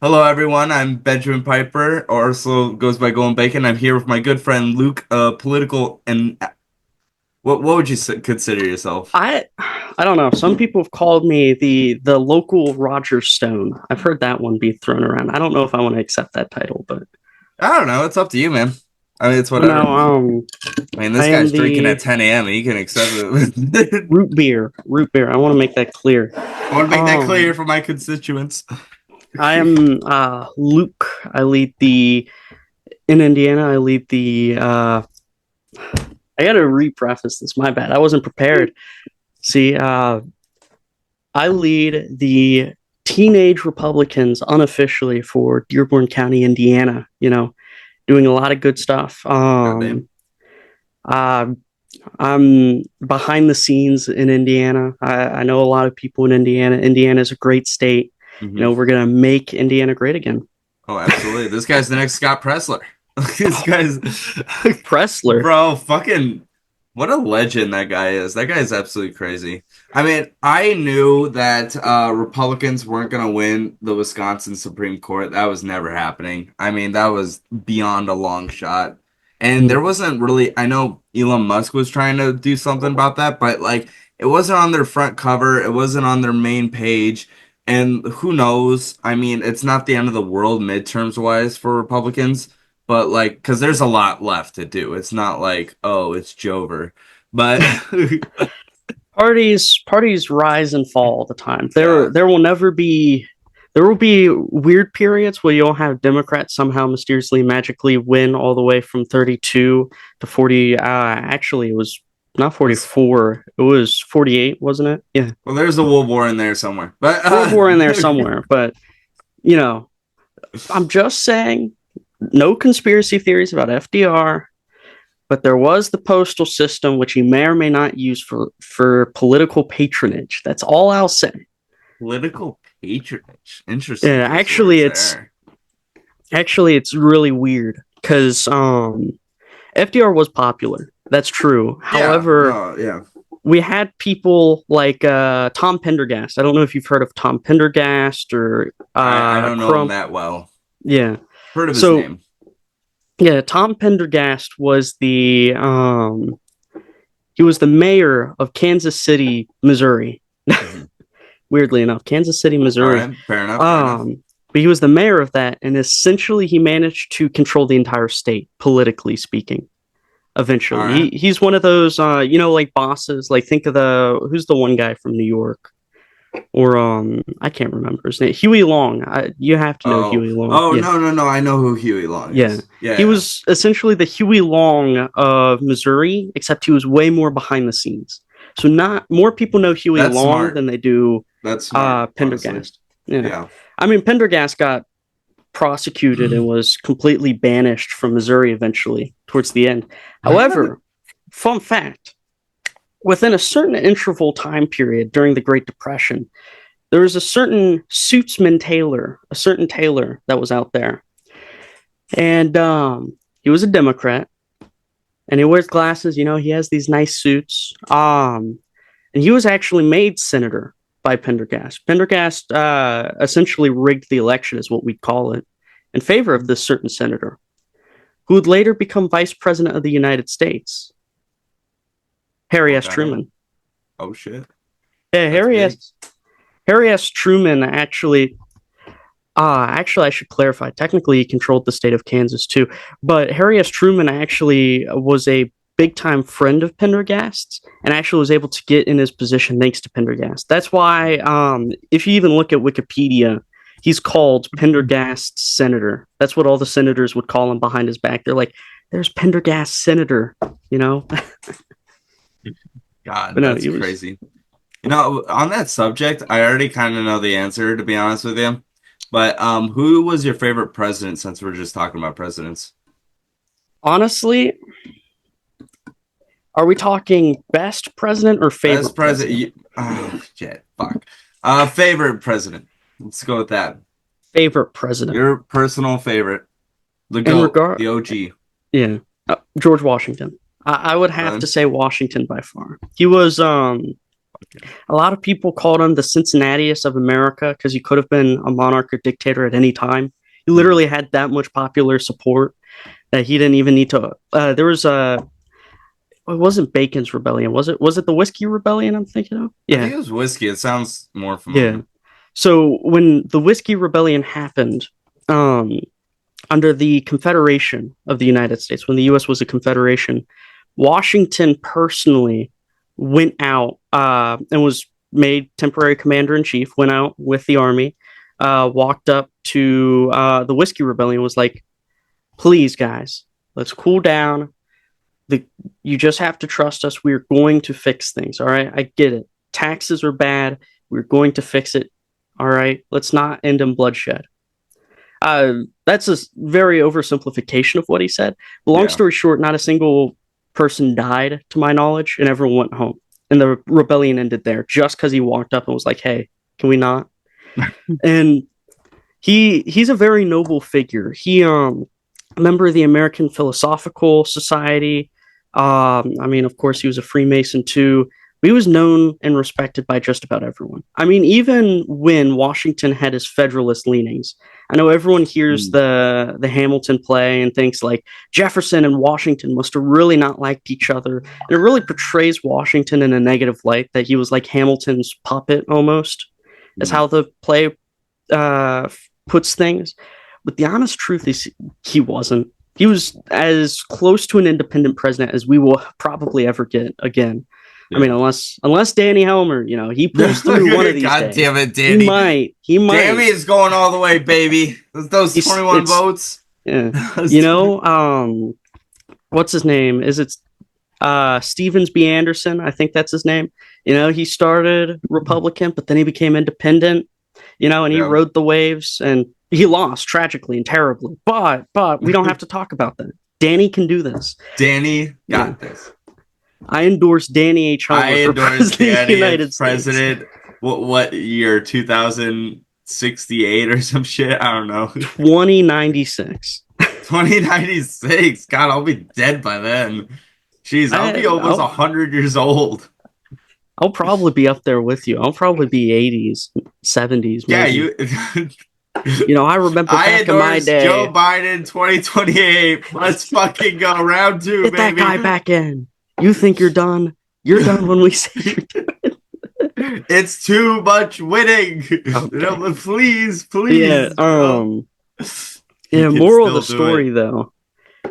Hello, everyone. I'm Benjamin Piper, or also goes by Golden Bacon. I'm here with my good friend Luke. Political and what would you consider yourself? I don't know. Some people have called me the local Roger Stone. I've heard that one be thrown around. I don't know if I want to accept that title, but I don't know. It's up to you, man. I mean, it's oh no, whatever. I mean, I this am guy's drinking at the 10 a.m. He can accept it. root beer. Root beer. I want to make that clear. I want to make that clear Um, for my constituents. I am Luke. I lead the in Indiana. I lead the. I got to re-preface this. My bad. I wasn't prepared. See, I lead the teenage Republicans unofficially for Dearborn County, Indiana. Doing a lot of good stuff. Goddamn. Uh, I'm behind the scenes in Indiana. I know a lot of people in Indiana. Indiana is a great state. Hmm. We're gonna make Indiana great again. Oh, absolutely. This guy's the next Scott Pressler. This guy's, Pressler. bro, fucking, what a legend that guy is. That guy is absolutely crazy. I mean, I knew that Republicans weren't going to win the Wisconsin Supreme Court. That was never happening. I mean, that was beyond a long shot. And there wasn't really, I know Elon Musk was trying to do something about that, but like, it wasn't on their front cover, it wasn't on their main page. And who knows? I mean, it's not the end of the world midterms wise for Republicans, but like, because there's a lot left to do. It's not like, oh, it's Jover. But Parties rise and fall all the time. yeah, There will be weird periods where you'll have Democrats somehow mysteriously magically win all the way from 32 to 40. Actually, it was not was 44. It was 48, wasn't it? Yeah. well, there's a World War in there somewhere. But World War in there somewhere, but you know, I'm just saying no conspiracy theories about FDR, but there was the postal system, which he may or may not use for political patronage. That's all I'll say. political patronage. Interesting Yeah, choice of words there. actually it's really weird because FDR was popular. That's true. Yeah, However, no, yeah. we had people like Tom Pendergast. I don't know if you've heard of Tom Pendergast or I don't know him Crump. that well. Yeah. Heard of his So name. yeah, Tom Pendergast was the he was the mayor of Kansas City, Missouri. Mhm. Weirdly enough, Kansas City, All Missouri. right, fair enough, fair enough. But he was the mayor of that, and essentially he managed to control the entire state, politically speaking. All Eventually, right. he's one of those, like bosses. Like think of who's the one guy from New York, or I can't remember his name. Huey Long. You have to know Oh, Huey Long. oh, Yeah, no, no, no. I know who Huey Long yeah. is. Yeah, He yeah. was essentially the Huey Long of Missouri, except he was way more behind the scenes. So not more people know Huey That's Long smart. than they do That's smart, honestly. Pendergast. Yeah. Yeah. I mean, Pendergast got prosecuted and was completely banished from Missouri eventually towards the end. However, fun fact, within a certain interval time period during the Great Depression, there was a certain suitsman tailor, a certain tailor that was out there. And he was a Democrat and he wears glasses. He has these nice suits. And he was actually made senator by Pendergast. Pendergast essentially rigged the election, is what we'd call it, in favor of this certain senator, who would later become vice president of the United States, Harry Oh, S. goddamn. Truman. Oh, shit. Yeah, That's big. Harry S. Truman actually, I should clarify. Technically, he controlled the state of Kansas too, but Harry S. Truman actually was a big time friend of Pendergast's and actually was able to get in his position thanks to Pendergast. That's why, if you even look at Wikipedia, he's called Pendergast's senator. That's what all the senators would call him behind his back. They're like, "There's Pendergast senator," you know. God, But no, that's he was crazy. On that subject, I already kind of know the answer, to be honest with you. But who was your favorite president since we're just talking about presidents? honestly. Are we talking best president or Best favorite president. president? Oh, shit. Fuck. Favorite president. Let's go with that. Favorite president. Your personal favorite. The In GOAT, regard, the OG. yeah, George Washington. I would have to Really? say Washington by far. He was A lot of people called him the Cincinnatius of America because he could have been a monarch or dictator at any time. He Mm. literally had that much popular support that he didn't even need to. There was a. It wasn't Bacon's rebellion, was it? Was it the Whiskey Rebellion? I'm thinking of. I think Yeah, it was whiskey. It sounds more yeah. familiar. So when the Whiskey Rebellion happened, um, under the Confederation of the United States, when the U.S. was a confederation, Washington personally went out and was made temporary commander in chief. Went out with the army, walked up to the Whiskey Rebellion, was like, "Please, guys, let's cool down. The You just have to trust us. We're going to fix things. All right, I get it. Taxes are bad. We're going to fix it. All right, let's not end in bloodshed." That's a very oversimplification of what he said. But long Yeah. story short, not a single person died, to my knowledge, and everyone went home. And the rebellion ended there just because he walked up and was like, "Hey, can we not?" And he's a very noble figure. He a member of the American Philosophical Society. I mean, of course, he was a Freemason too. But he was known and respected by just about everyone. I mean, even when Washington had his Federalist leanings, I know everyone hears Mm. the Hamilton play and thinks like Jefferson and Washington must have really not liked each other, and it really portrays Washington in a negative light that he was like Hamilton's puppet almost, is Mm. how the play uh, puts things. But the honest truth is, he wasn't. He was as close to an independent president as we will probably ever get again. I mean, Yeah. unless Danny Helmer, he pulls through one of these God days. damn it, He Danny. might. He Danny might. is going all the way, baby. Those He's 21 it's votes. yeah. Those You 20 know, what's his name? Is it Stevens B. Anderson? I think that's his name. He started Republican, but then he became independent. And he Yeah. rode the waves and he lost tragically and terribly. But we don't have to talk about that. Danny can do this. Danny Yeah. got this. I endorse Danny H. I Helmer for endorse president of the Danny as United States. president. What year? 2068 or some shit? I don't know. 2096. 2096. God, I'll be dead by then. Jeez, I'll be almost I'll 100 years old. I'll probably be up there with you. I'll probably be 80s, 70s, Yeah, maybe. you. I remember I back in my endorse Joe day. Biden 2028. Let's fucking go. Round two, Get that guy baby. back in. You think you're done? You're done when we say you're done. It's too much winning. Okay. No, please, Yeah. please. No. He Yeah. can Moral of the still do it. story, though,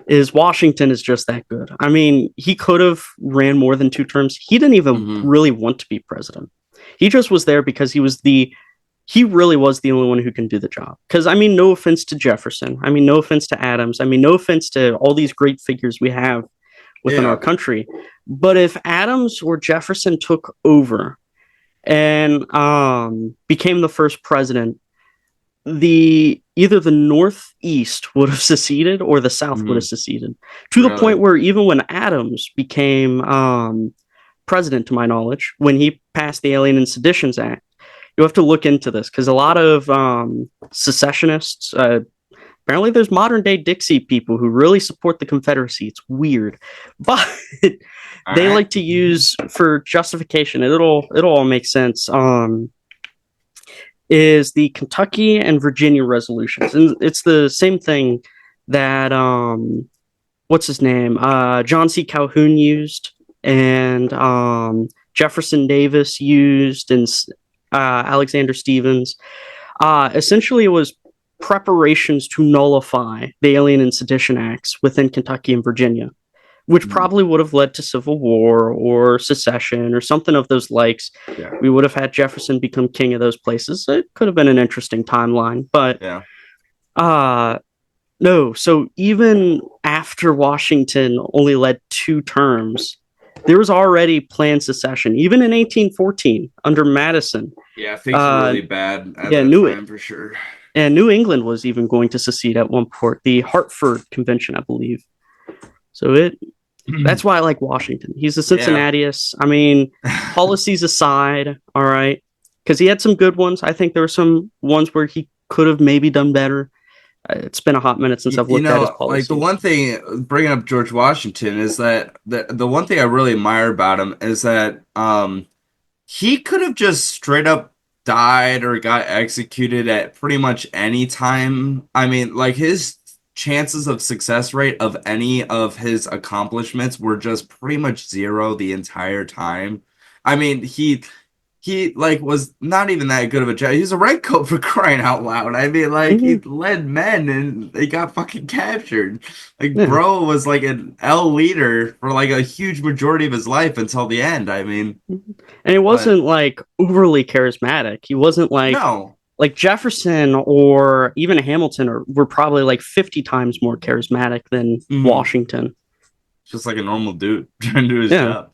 is Washington is just that good. I mean, he could have ran more than 2 terms. He didn't even Mm-hmm. really want to be president. He just was there because he really was the only one who can do the job. Because, I mean, no offense to Jefferson. I mean, no offense to Adams. I mean, no offense to all these great figures we have within our Yeah. country. But if Adams or Jefferson took over and became the first president, the either the Northeast would have seceded or the South would have Mm-hmm. seceded, to the point Really. where even when Adams became president, to my knowledge, when he passed the Alien and Seditions Act, you have to look into this because a lot of secessionists, apparently there's modern day Dixie people who really support the Confederacy. It's weird, but All they right. like to use for justification. It'll all make sense. Is the Kentucky and Virginia resolutions, and it's the same thing that what's his name, John C. Calhoun used, and Jefferson Davis used, and Alexander Stevens. Essentially, it was preparations to nullify the Alien and Sedition Acts within Kentucky and Virginia, which Mm-hmm. probably would have led to civil war or secession or something of those likes. Yeah. We would have had Jefferson become king of those places. It could have been an interesting timeline, but Yeah. uh no. So even after Washington only led 2 terms, there was already planned secession. Even in 1814 under Madison, Yeah. Things were uh, really bad at yeah, that time for sure. New England was even going to secede at one point. The Hartford Convention, I believe. So that's why I like Washington. He's a Yeah. Cincinnatius. I mean, policies aside, all right, because he had some good ones. I think there were some ones where he could have maybe done better. It's been a hot minute since I've looked at his Like the policies. one thing bringing up George Washington is that the one thing I really admire about him is that he could have just straight up died or got executed at pretty much any time. I mean, like his chances of success rate of any of his accomplishments were just pretty much zero the entire time. I mean, he like was not even that good of a job. He's a redcoat for crying out loud. I mean, like he Hmm. led men and they got fucking captured. Like Yeah. bro was like an L leader for like a huge majority of his life until the end. I mean, Mhm. And he but wasn't like overly charismatic. He wasn't no. like Jefferson or even Hamilton were probably like 50 times more charismatic than Mm, Washington. just like a normal dude trying to do his Yeah. job.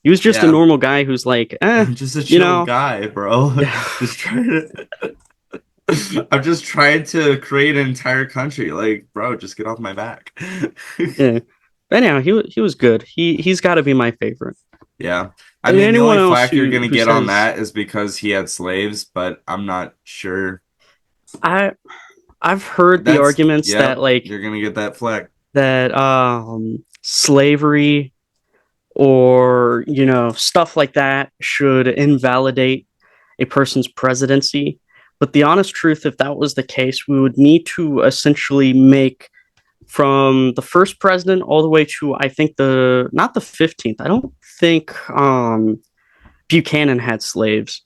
He was just a Yeah. normal guy who's like, I'm just a you chill know, guy, bro. yeah. Just trying to I'm just trying to create an entire country. Like, bro, just get off my back. Yeah. But anyhow, he was good. He's got to be my favorite. Yeah. I And mean, the anyone only else flack you're gonna who get on says that is because he had slaves, but I'm not sure. I I've heard the That's, arguments that yep, like you're gonna get that flack. that slavery or stuff like that should invalidate a person's presidency. But the honest truth, if that was the case, we would need to essentially make from the first president all the way to I think the not the 15th. I don't think Buchanan had slaves.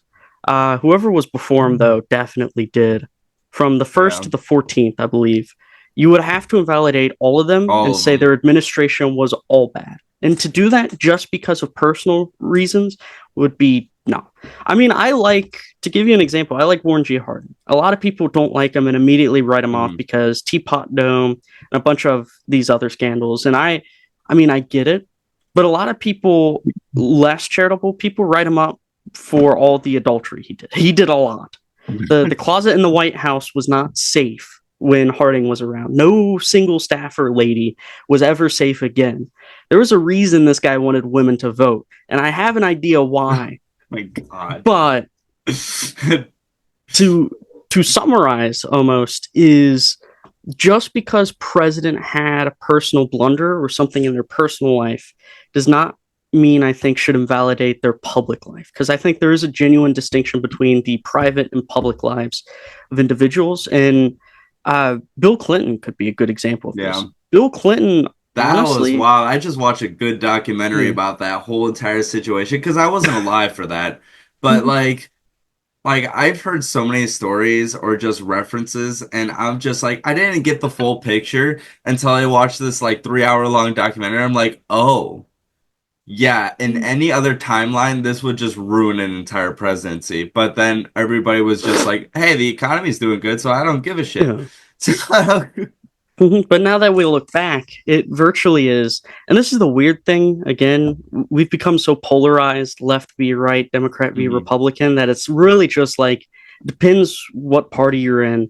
Whoever was before him, though, definitely did. From the first Yeah, to the 14th, I believe, you would have to invalidate all of them all and of say them. their administration was all bad. And to do that just because of personal reasons would be no. I mean, to give you an example, I like Warren G. Harding. A lot of people don't like him and immediately write him off Mhm. because Teapot Dome and a bunch of these other scandals. And I mean, I get it, but a lot of people, less charitable people, write him up for all the adultery he did. He did a lot. The closet in the White House was not safe when Harding was around. No single staffer lady was ever safe again. There was a reason this guy wanted women to vote, and I have an idea why. My God. But to to summarize almost is just because president had a personal blunder or something in their personal life does not mean I think should invalidate their public life, because I think there is a genuine distinction between the private and public lives of individuals. And Bill Clinton could be a good example of this. Yeah. Bill Clinton, That was honestly, wild. I just watched a good documentary yeah. about that whole entire situation because I wasn't alive for that. But Mhm. like I've heard so many stories or just references, and I'm just like I didn't get the full picture until I watched this like 3 hour long documentary. I'm like, oh yeah, in any other timeline, this would just ruin an entire presidency. But then everybody was just like, hey, the economy's doing good, so I don't give a shit. Yeah. So I don't- Mhm. But now that we look back, it virtually is. And this is the weird thing. Again, we've become so polarized, left v right, Democrat v Mhm. Republican, that it's really just like depends what party you're in,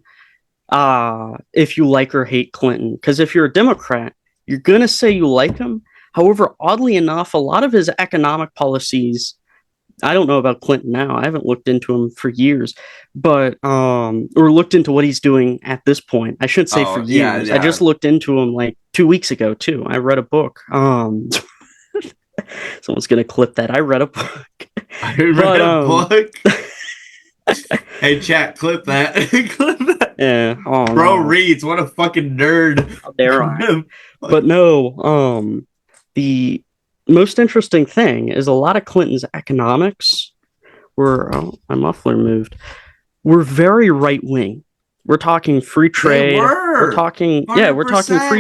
if you like or hate Clinton. Because if you're a Democrat, you're gonna say you like him. However, oddly enough, a lot of his economic policies, I don't know about Clinton now. I haven't looked into him for years, but or looked into what he's doing at this point. I shouldn't say for Oh yeah, years. I just yeah. looked into him like 2 weeks ago too. I read a book. Someone's gonna clip that. I read a book, I read but a book. Hey, chat, clip that. Clip that. yeah. Oh Bro no, reads. What a fucking nerd. how dare I? But no, the most interesting thing is a lot of Clinton's economics were. Oh, my muffler moved. Were very right wing. We're talking free They trade. were. We're talking free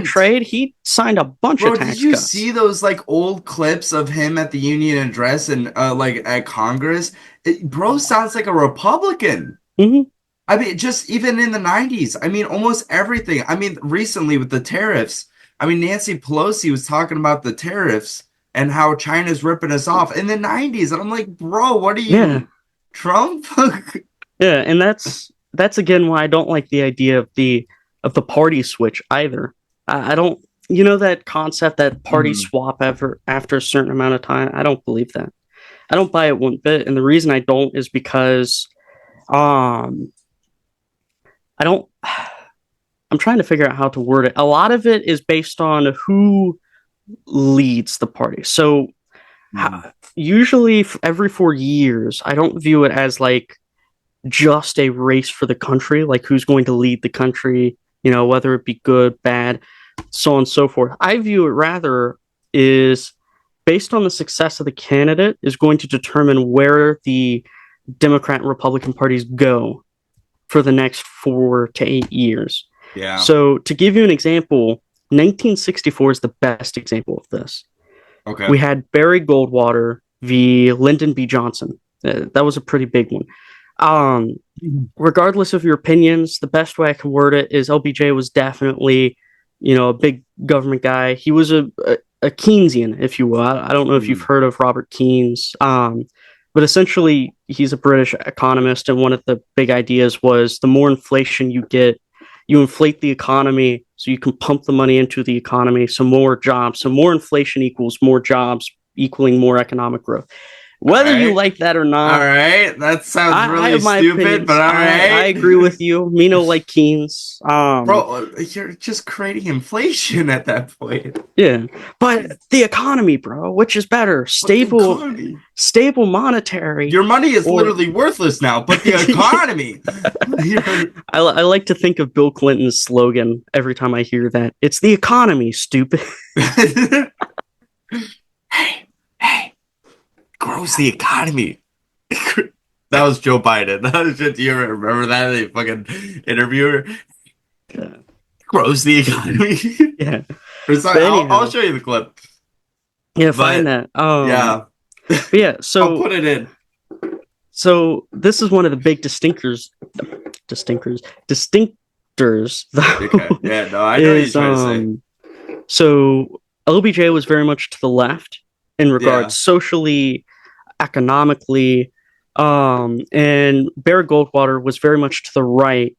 100%. trade. He signed a bunch of Bro, did tax you see cuts. those like old clips of him at the Union address and like at Congress? Bro sounds like a Republican. Mm-hmm. I mean, just even in the 90s. I mean, almost everything. I mean, recently with the tariffs. I mean, Nancy Pelosi was talking about the tariffs and how China's ripping us off in the 90s. And I'm like, bro, what are Yeah, you, Trump? yeah, and that's again why I don't like the idea of the party switch either. I don't, that concept that parties Mhm. swap ever after a certain amount of time. I don't believe that. I don't buy it one bit, and the reason I don't is because um I don't. I'm trying to figure out how to word it. A lot of it is based on who leads the party. So, Mhm. usually every 4 years. I don't view it as like just a race for the country, like who's going to lead the country, whether it be good, bad, so on and so forth. I view it rather is based on the success of the candidate is going to determine where the Democrat and Republican parties go for the next 4 to 8 years. Yeah. So, to give you an example, 1964 is the best example of this. Okay. We had Barry Goldwater v. Lyndon B. Johnson. That was a pretty big one. Um, Regardless of your opinions, the best way I can word it is LBJ was definitely, a big government guy. He was a Keynesian, if you will. I don't know if you've Mm. heard of Robert Keynes, but essentially he's a British economist, and one of the big ideas was the more inflation you get, you inflate the economy so you can pump the money into the economy, so more jobs. So more inflation equals more jobs, equaling more economic growth. All Whether you right. like that or All not, right. That sounds I really have my stupid, but opinions. all I right. agree with you. Me no like Keynes. Bro, you're just creating inflation at that point. Yeah, but the economy, bro, which is better, But the stable, economy. stable monetary, Your money is or literally worthless now, but the economy. You're- I like to think of Bill Clinton's slogan every time I hear that. It's the economy, stupid. hey, hey, grows the economy. That was Joe Biden. That was just, you remember that? The fucking interviewer Yeah, grows the economy. yeah. Or sorry, But I'll anyhow, show you the clip. yeah, find But that. yeah, But yeah. I'll So put it in. so this is one of the big distinctors, Okay. though, Yeah, no, I know what you're is trying to say. so LBJ was very much to the left in Yeah. regards socially, economically, and Barry Goldwater was very much to the right.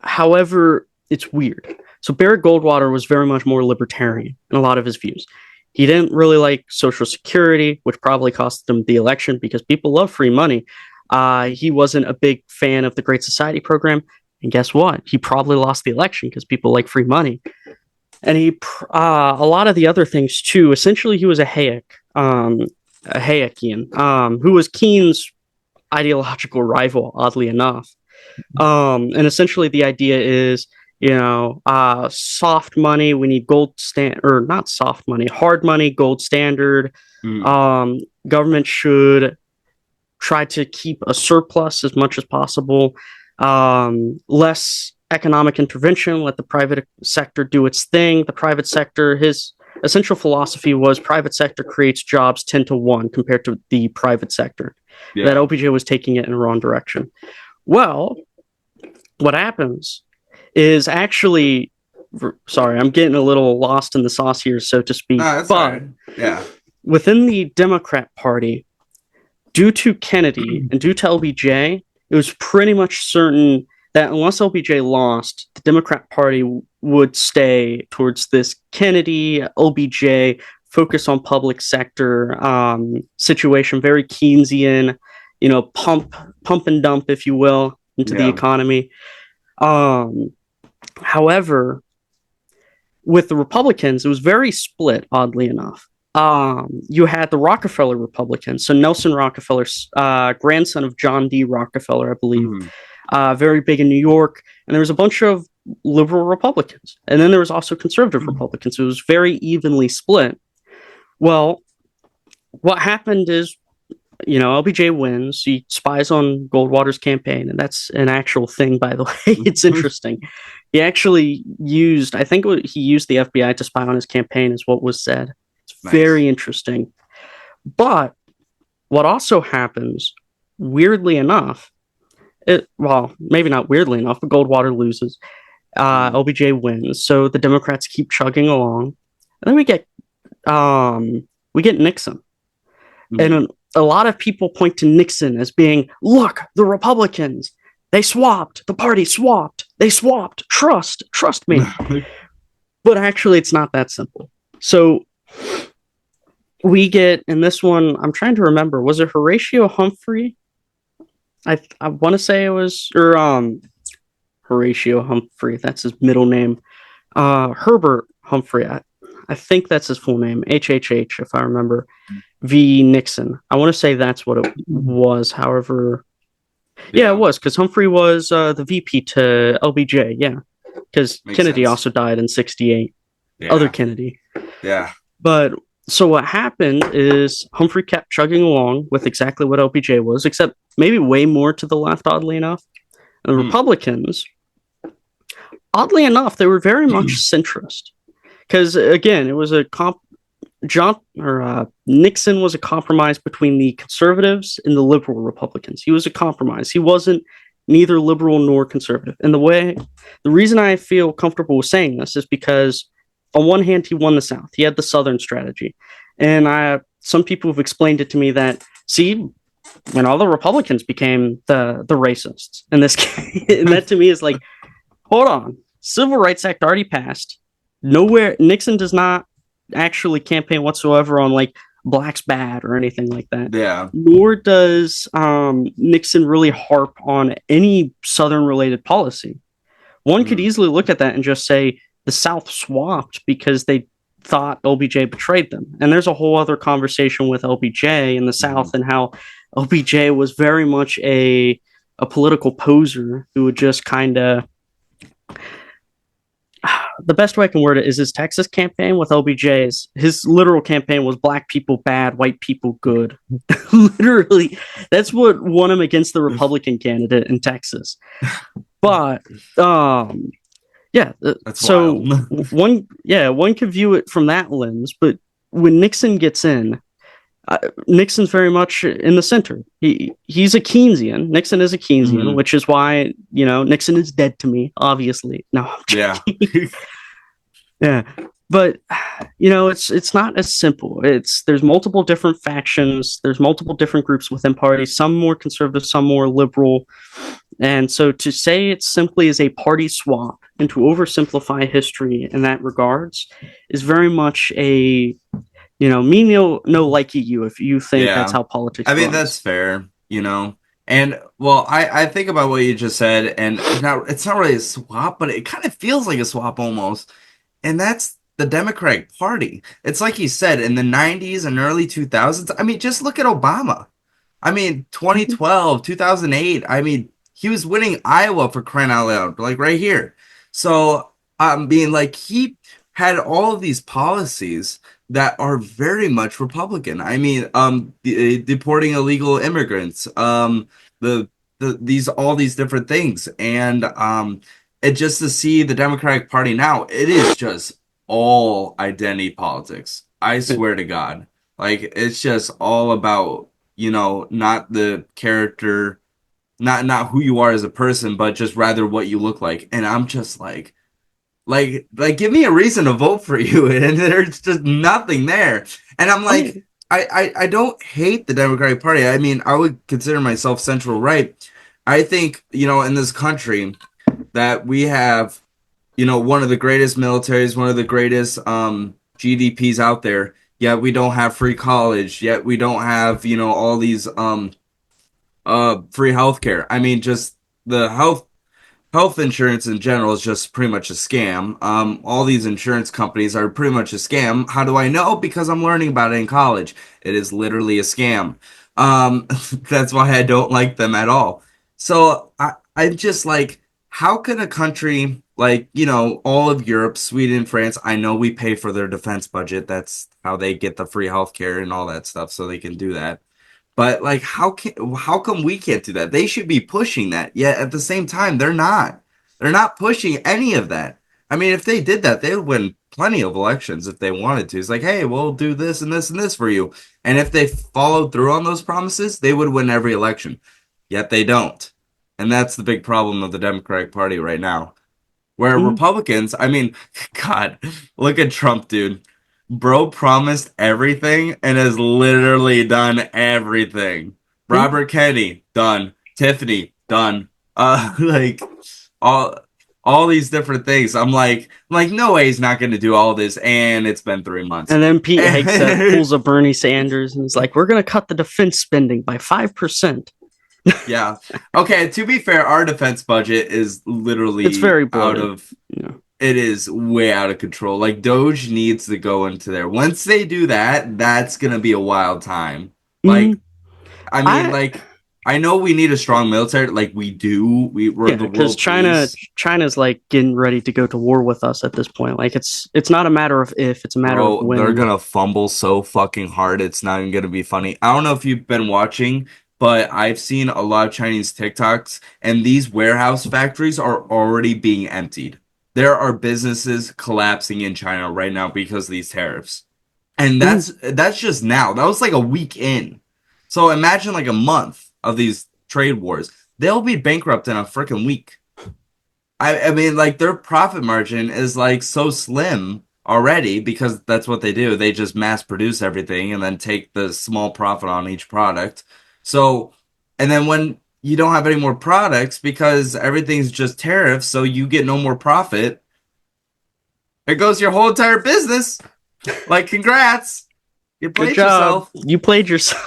However, it's weird. So Barry Goldwater was very much more libertarian in a lot of his views. He didn't really like Social Security, which probably cost him the election because people love free money. He wasn't a big fan of the Great Society program. And guess what? He probably lost the election because people like free money. And a lot of the other things too. Essentially, he was a Hayekian, who was Keynes' ideological rival, oddly enough. And essentially, the idea is, soft money. We need gold stand or not soft money, hard money, gold standard. Mm, Government should try to keep a surplus as much as possible. Less economic intervention. Let the private sector do its thing. The private sector, his essential philosophy was private sector creates jobs 10 to 1 compared to the private sector. That yeah. OPJ was taking it in the wrong direction. Well, what happens is actually, sorry, I'm getting a little lost in the sauce here, so to No, speak, that's all but right. Yeah. within the Democrat Party, due to Kennedy and due to LBJ, it was pretty much certain that unless LBJ lost, the Democrat Party would stay towards this Kennedy, LBJ, focus on public sector situation, very Keynesian, pump and dump, if you will, into the Yeah. economy. However, with the Republicans, it was very split, oddly enough. You had the Rockefeller Republicans, so Nelson Rockefeller's grandson of John D. Rockefeller, I believe, Mhm. very big in New York, and there was a bunch of liberal Republicans, and then there was also conservative Republicans. So it was very evenly split. Well, what happened is, LBJ wins. He spies on Goldwater's campaign, and that's an actual thing, by the way. It's interesting. He actually used, I think he used the FBI to spy on his campaign, is what was said. It's Nice. very interesting. But what also happens, weirdly enough, well, maybe not weirdly enough, but Goldwater loses. Mm, LBJ wins, so the Democrats keep chugging along, and then we get Nixon, mm. and a lot of people point to Nixon as being, look, the Republicans, they swapped, the party swapped, they swapped, trust me. But actually, it's not that simple. So we get in this one, I'm trying to remember, was it Horatio Humphrey? I want to say it was, or Horatio Humphrey, that's his middle name. Herbert Humphrey. I I think that's his full name, HHH, if I remember, v. Nixon. I want to say that's what it was. However, yeah, it Yeah, was because Humphrey was the VP to LBJ. Yeah, because makes Kennedy sense. also died in '68. Other Yeah, Kennedy. yeah. But so what happened is Humphrey kept chugging along with exactly what LBJ was, except maybe way more to the left, oddly enough. And the Hmm. Republicans, oddly enough, they were very much centrist. Because again, it was a Nixon was a compromise between the conservatives and the liberal Republicans. He was a compromise. He wasn't neither liberal nor conservative. And the reason I feel comfortable with saying this is because on one hand, he won the South. He had the Southern strategy, and some people have explained it to me that see when all the Republicans became the racists in this case, and that to me is like, hold on, Civil Rights Act already passed. Nowhere Nixon does not actually campaign whatsoever on like blacks bad or anything like that. Yeah. Nor does Nixon really harp on any Southern related policy. One could Hmm. easily look at that and just say the South swapped because they thought LBJ betrayed them. And there's a whole other conversation with LBJ in the Hmm. South and how LBJ was very much a political poser who would just kind of the best way I can word it is his Texas campaign with LBJ's. His literal campaign was black people bad, white people good. Literally, that's what won him against the Republican candidate in Texas. But yeah, That's wild. so one could view it from that lens. But when Nixon gets in, Nixon's very much in the center. He's a Keynesian. Nixon is a Keynesian, Hmm. which is why Nixon is dead to me. Obviously, no, I'm Yeah. joking. Yeah, but it's not as simple. There's multiple different factions. There's multiple different groups within parties. Some more conservative, some more liberal. And so to say it simply as a party swap and to oversimplify history in that regards is very much a me no like you if you think that's Yeah. how politics I mean, that's runs. fair. And well, I think about what you just said, and it's not really a swap, but it kind of feels like a swap almost. And that's the Democratic Party. It's like you said in the 90s and early 2000s. I mean, just look at Obama. I mean, Mhm. 2012, 2008. I mean, he was winning Iowa for crying out loud, like right here. So, being like, he had all of these policies that are very much Republican. I mean, deporting illegal immigrants, the these all these different things, and it just to see the Democratic Party now, it is just all identity politics. I swear to God, like it's just all about not the character, not who you are as a person, but just rather what you look like. And I'm just like give me a reason to vote for you, and there's just nothing there. And I'm I like, mean, I don't hate the Democratic Party. I mean, I would consider myself central right. I think in this country that we have one of the greatest militaries, one of the greatest GDPs out there. Yet we don't have free college. Yet we don't have all these free healthcare. I mean, just the health insurance in general is just pretty much a scam. All these insurance companies are pretty much a scam. How do I know? Because I'm learning about it in college. It is literally a scam. That's why I don't like them at all. So I'm just like, how can a country like, all of Europe, Sweden, France, I know we pay for their defense budget. That's how they get the free healthcare and all that stuff, so they can do that. But like, how come we can't do that? They should be pushing that. Yet at the same time, they're not. They're not pushing any of that. I mean, if they did that, they would win plenty of elections if they wanted to. It's like, hey, we'll do this and this and this for you. And if they followed through on those promises, they would win every election. Yet they don't. And that's the big problem of the Democratic Party right now. Where mm, Republicans, I mean, God, look at Trump, dude. Bro promised everything and has literally done everything. mm. Robert Kennedy, done. Tiffany, done. Like all all these different things. I'm like, no way he's not gonna do all this, and it's been 3 months. And then Pete Hegseth pulls a Bernie Sanders and is like, "We're going to cut the defense spending by 5%." Yeah. Okay, to be fair, our defense budget is It's literally very out bloated. of Yeah. It is way out of control. Like Doge needs to go into there. Once they do that, that's gonna be a wild time. Mm, Like, I mean, I like, I know we need a strong military. Like we do. We're Yeah, the because world police. China's like getting ready to go to war with us at this point. Like it's not a matter of if, it's a matter of Bro, they're when. gonna fumble so fucking hard. It's not even gonna be funny. I don't know if you've been watching, but I've seen a lot of Chinese TikToks, and these warehouse factories are already being emptied. There are businesses collapsing in China right now because of these tariffs. And Mm, that's just now. That was like a week in. So imagine like a month of these trade wars. They'll be bankrupt in a freaking week. I mean, like their profit margin is like so slim already because that's what they do. They just mass produce everything and then take the small profit on each product. So, and then when you don't have any more products because everything's just tariffs, so you get no more profit, it goes your whole entire business. Like, congrats, you good played job. yourself. You played yourself.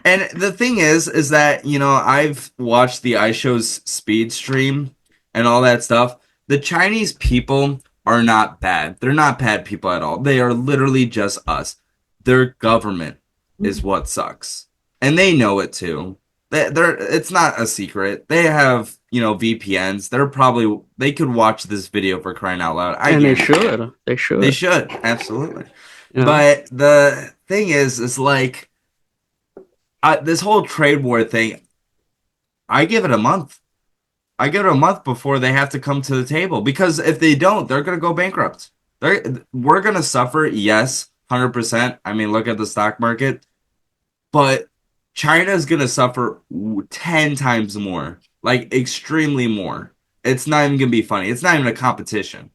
And the thing is that I've watched the iShow's speed stream and all that stuff. The Chinese people are not bad. They're not bad people at all. They are literally just us. Their government is what sucks, and they know it too. It's not a secret. They have VPNs. They could watch this video for crying out loud. I And they guarantee it. should. They They should. should absolutely. You know. But the thing is like this whole trade war thing, I give it a month. I give it a month before they have to come to the table because if they don't, they're going to go bankrupt. We're going to suffer, yes, 100%. I mean, look at the stock market, but China is going to suffer 10 times more, like extremely more. It's not even going to be funny. It's not even a competition.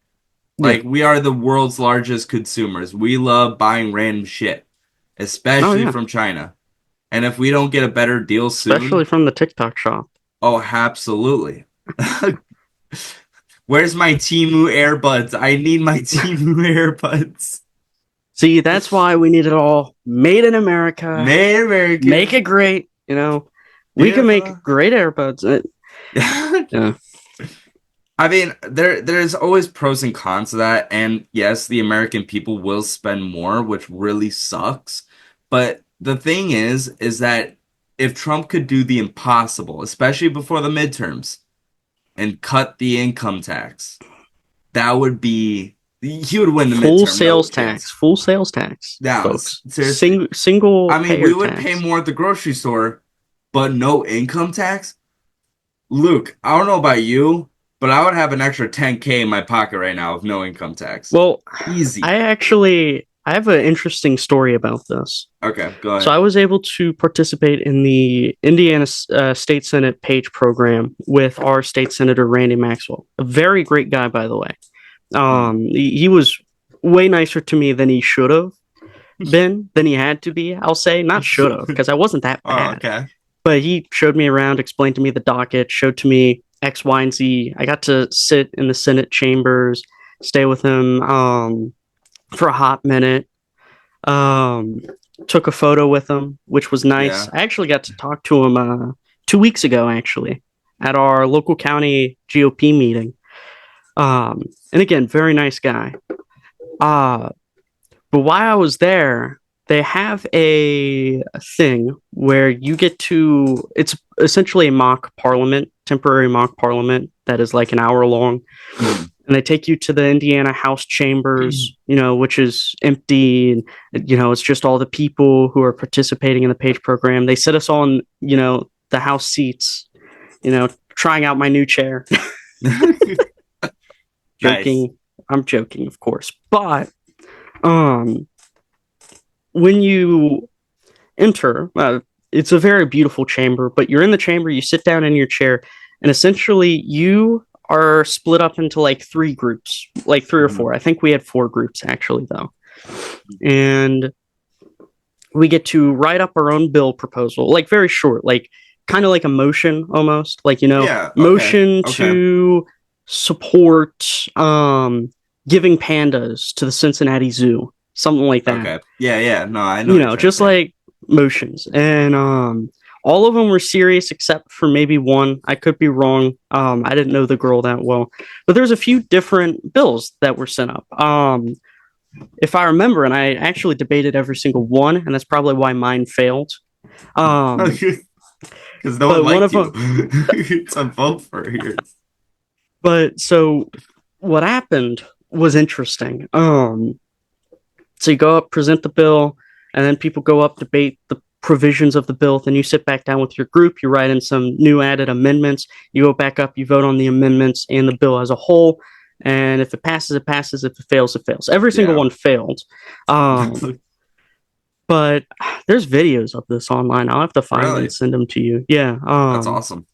Yeah. Like, we are the world's largest consumers. We love buying random shit, Oh especially yeah. from China. And if we don't get a better deal Especially soon, from the TikTok shop. oh, absolutely. Where's my Timu earbuds? I need my Timu earbuds. See, that's why we need it all made in America. Made Make America. it great. You know, we can make Beautiful. great AirPods. Yeah. I mean, there's always pros and cons to that. And yes, the American people will spend more, which really sucks. But the thing is that if Trump could do the impossible, especially before the midterms, and cut the income tax, that would be he would win the Full midterm, no sales tax. chance. Full sales tax, Now, folks. seriously, Single I mean, we payer would pay tax. more at the grocery store, but no income tax. Luke, I don't know about you, but I would have an extra 10K in my pocket right now with no income tax. Well, Easy. I have an interesting story about this. Okay, go So I ahead. was able to participate in the Indiana State Senate page program with our state senator Randy Maxwell, a very great guy, by the way. Hmm. He was way nicer to me than he should have been, than he had to be. I'll say not should have, because I wasn't that Oh, bad. okay. But he showed me around, explained to me the docket, showed to me X, Y, and Z. I got to sit in the Senate chambers, stay with him for a hot minute. Um, Took a photo with him, which was nice. Yeah. I actually got to talk to him 2 weeks ago, actually, at our local county GOP meeting. And again, very nice guy. Uh, but while I was there, they have a thing where you get to, it's essentially a mock parliament, temporary mock parliament that is like an hour long. Hmm. And they take you to the Indiana House chambers, which is empty. And, it's just all the people who are participating in the PAGE program. They sit us on, the House seats, trying out my new chair. Nice. Joking. I'm joking, of course. But um, when you enter, it's a very beautiful chamber, but you're in the chamber, you sit down in your chair, and essentially you are split up into like three groups, like three or Hmm. four. I think we had four groups actually, though. And we get to write up our own bill proposal, like very short, like kind of like a motion almost, like, Yeah, okay. motion Okay. to support giving pandas to the Cincinnati Zoo, something like that. Okay. Yeah, yeah. No, I know what you're trying to Just say. like motions. And All of them were serious except for maybe one. I could be wrong. I didn't know the girl that well, but there's a few different bills that were sent up. If I remember, and I actually debated every single one, and that's probably why mine failed. Um, Because no one but one liked of you them, to vote for yours. but so what happened was interesting. So you go up, present the bill, and then people go up, debate the provisions of the bill. Then you sit back down with your group, you write in some new added amendments. You go back up, you vote on the amendments and the bill as a whole. And if it passes, it passes. If it fails, it fails. Every single Yeah. one failed. But there's videos of this online. I'll have to find and Really? send them to you. Yeah. That's awesome.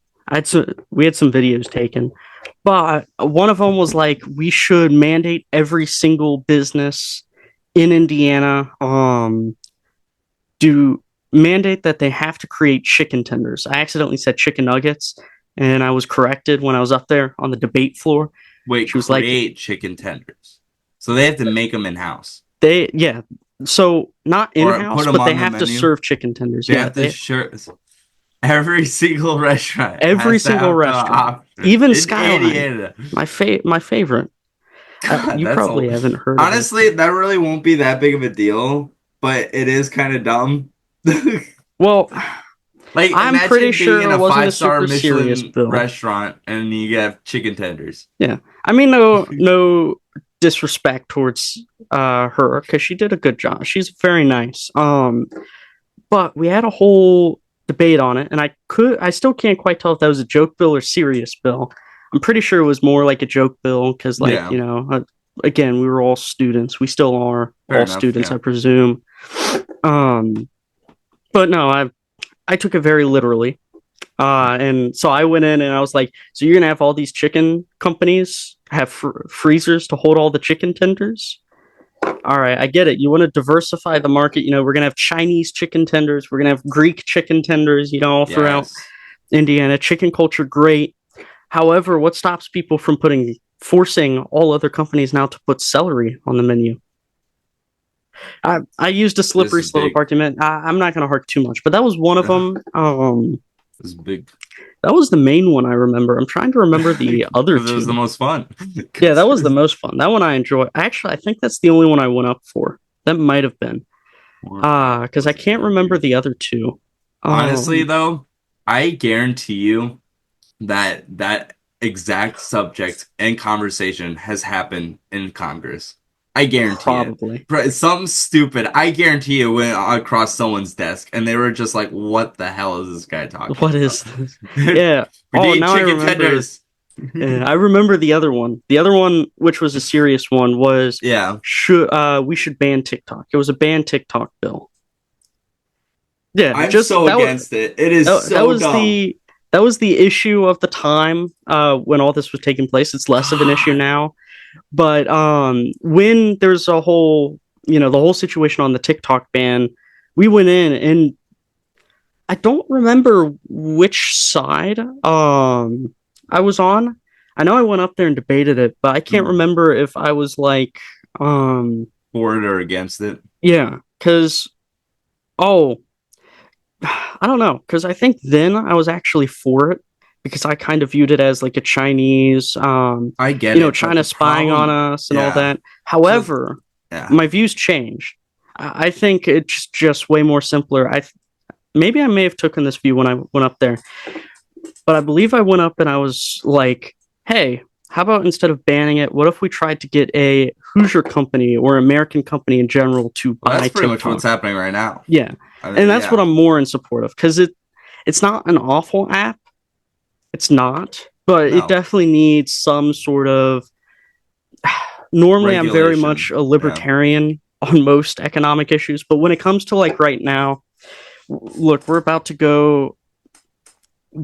We had some videos taken, but one of them was like we should mandate every single business in Indiana do mandate that they have to create chicken tenders. I accidentally said chicken nuggets, and I was corrected when I was up there on the debate floor. Wait, She was like, create chicken tenders. So they have to make them in house yeah. So not in or put house, them but they on the have to menu. serve chicken tenders. They Yeah, have to sure every single restaurant every has to single have the restaurant, option even in Skyline, Indiana. my favorite. God, You that's probably a haven't heard of it. honestly that really won't be that big of a deal, but it is kind of dumb. Well, Like I'm pretty imagine being sure in it a wasn't a five-star super serious Michelin bill. restaurant and you have chicken tenders. Yeah, I mean, no disrespect towards her because she did a good job. She's very nice. But we had a whole debate on it, and I still can't quite tell if that was a joke bill or serious bill. I'm pretty sure it was more like a joke bill because, like, Yeah, you know, again, we were all students. We still are fair all enough. students, Yeah. I presume. Um, but no, I took it very literally. And so I went in and I was like, so you're gonna have all these chicken companies have freezers to hold all the chicken tenders? All right, I get it. You want to diversify the market. You know, we're gonna have Chinese chicken tenders. We're gonna have Greek chicken tenders. You know, all throughout Yes. Indiana. Chicken culture, great. However, what stops people from forcing all other companies now to put celery on the menu? I used a This slippery is slope big. argument. I'm not going to hark too much, but that was one of them. This is big. That was the main one I remember. I'm trying to remember the other Because it was the two. most fun. Yeah, that was the most fun. That one I enjoyed. Actually, I think that's the only one I went up for. That might have been. Because I can't remember the other two. Honestly, Um, though, I guarantee you that that exact subject and conversation has happened in Congress. I guarantee it. Probably. It's something stupid. I guarantee it went across someone's desk, and they were just like, "What the hell is this guy talking What about?" is this? Yeah. We Oh, need now I chicken remember. tenders. Yeah, I remember the other one. The other one, which was a serious one, was Yeah, should we should ban TikTok. It was a ban TikTok bill. Yeah, I'm just so against it. It is that so was dumb. the issue of the time when all this was taking place. It's less of an issue God. now. But when there's a whole, the whole situation on the TikTok ban, we went in and I don't remember which side I was on. I know I went up there and debated it, but I can't remember if I was like, For it or against it. yeah, because oh, I don't know, because I think then I was actually for it because I kind of viewed it as like a Chinese, I get it, but China the spying on problem, us and all yeah, that. the, However, yeah, my views changed. I think it's just way more simpler. Maybe I may have taken this view when I went up there, but I believe I went up and I was like, "Hey, how about instead of banning it, what if we tried to get a Hoosier company or American company in general to well, buy that's pretty much what's TikTok?" happening right now. Yeah, I and mean, that's what yeah, I'm more in support of because it's not an awful app. It's not, but it no definitely needs some sort of. Normally, I'm very much regulation. a Yeah, libertarian on most economic issues, but when it comes to like right now, look, we're about to go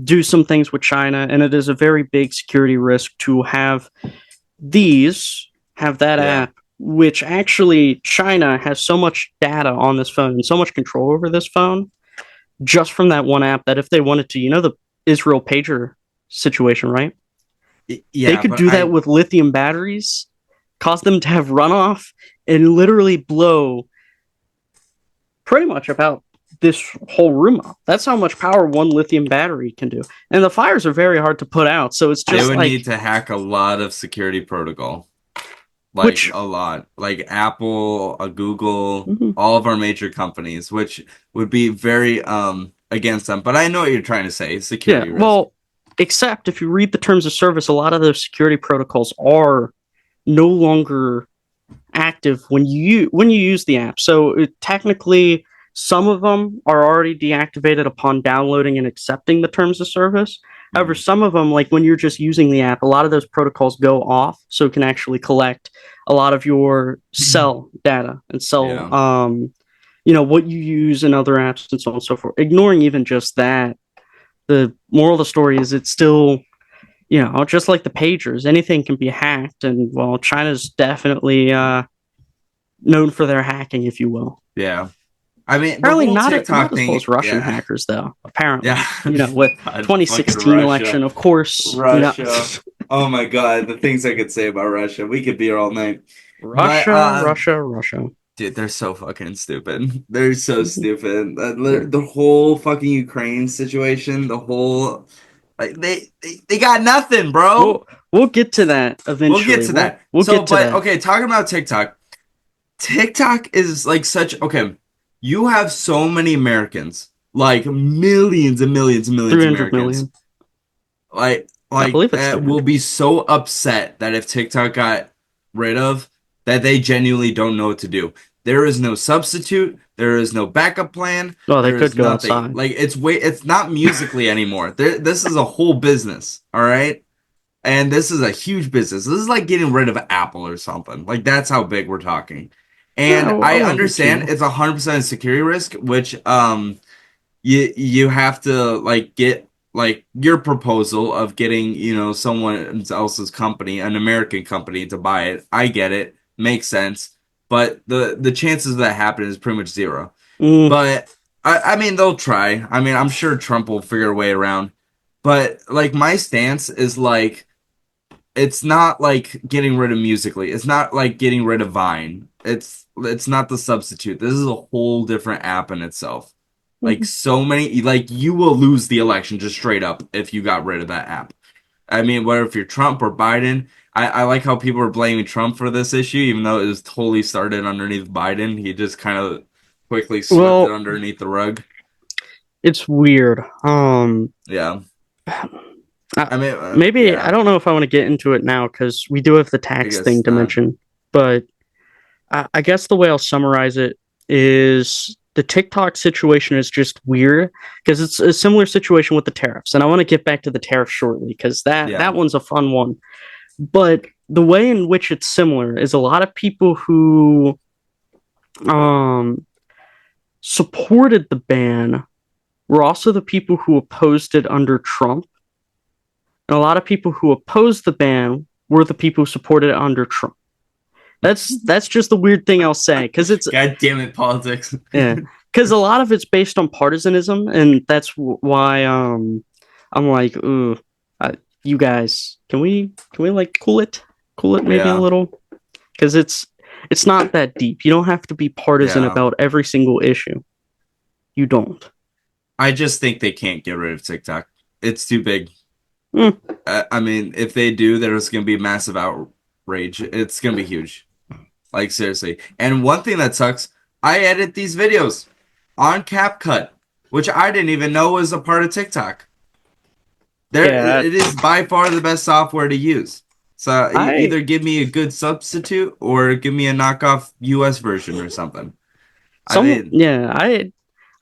do some things with China, and it is a very big security risk to have that yeah, app, which actually China has so much data on this phone and so much control over this phone just from that one app that if they wanted to, the Israel pager situation, right? They yeah. could But do that I with lithium batteries, cause them to have runoff, and literally blow pretty much about this whole room up. That's how much power one lithium battery can do. And the fires are very hard to put out. So it's They just would like, need to hack a lot of security protocol, like which, a lot, like Apple, Google, mhm. all of our major companies, which would be very against them. But I know what you're trying to say, Yeah, security risk. well, except if you read the terms of service, a lot of those security protocols are no longer active when you use the app. So technically, some of them are already deactivated upon downloading and accepting the terms of service. However, Mhm. some of them, like when you're just using the app, a lot of those protocols go off, so it can actually collect a lot of your cell data and cell, Yeah. what you use in other apps and so on and so forth. Ignoring even just that, the moral of the story is it's still, just like the pagers, anything can be hacked, and well, China's definitely known for their hacking, if you will. Yeah. I mean, the Apparently, whole not TikTok as well thing, as Russian yeah. hackers, though. Yeah. Apparently, with God, fucking 2016 Russia. election, of course, Russia. Oh my God, the things I could say about Russia. We could be here all night. But Russia, Russia, Russia. dude, they're so fucking stupid. They're so Mhm. stupid. Yeah. The whole fucking Ukraine situation, the whole like they got nothing, bro. We'll get to that We'll get eventually. to We'll that. we'll So, get to but that. okay, talking about TikTok. TikTok is like such okay. You have so many Americans, like millions and millions and millions of 300 Americans, million. I like believe it's that will 300. be so upset that if TikTok got rid of, that they genuinely don't know what to do. There is no substitute. There is no backup plan. Oh, they There is could go nothing. outside. Like it's not musically anymore. This is a whole business. All right. And this is a huge business. This is like getting rid of Apple or something. Like that's how big we're talking. Yeah, And I I won't be understand too. it's 100% a security risk, which you have to like get like your proposal of getting, someone else's company, an American company to buy it. I get it. Makes sense. But the chances of that happening is pretty much zero. Mm, But I mean they'll try. I mean, I'm sure Trump will figure a way around. But like my stance is like it's not like getting rid of Musically. It's not like getting rid of Vine. It's not the substitute. This is a whole different app in itself. Like mhm. so many like you will lose the election just straight up if you got rid of that app. I mean, whether if you're Trump or Biden, I like how people are blaming Trump for this issue, even though it was totally started underneath Biden. He just kind of quickly swept it Well, underneath the rug. it's weird. Yeah. Uh, I mean, Maybe I yeah, don't know if I want to get into it now because we do have the I tax thing guess to not. mention. But I guess the way I'll summarize it is the TikTok situation is just weird because it's a similar situation with the tariffs, and I want to get back to the tariffs shortly because that Yeah. one's a fun one. But the way in which it's similar is a lot of people who um, supported the ban were also the people who opposed it under Trump. And a lot of people who opposed the ban were the people who supported it under Trump. That's just the weird thing I'll say because it's God damn it, politics. yeah because a lot of it's based on partisanism and that's why I'm like ooh you guys can we like cool it maybe a Yeah. little because it's not that deep. You don't have to be partisan Yeah. about every single issue. You don't. I just think they can't get rid of TikTok. It's too big. Mm, I mean, if they do, there's going to be massive outrage. It's going to be huge. Like, seriously. And one thing that sucks, I edit these videos on CapCut, which I didn't even know was a part of TikTok. yeah, It is by far the best software to use. So I either give me a good substitute or give me a knockoff US version or something. I some mean, yeah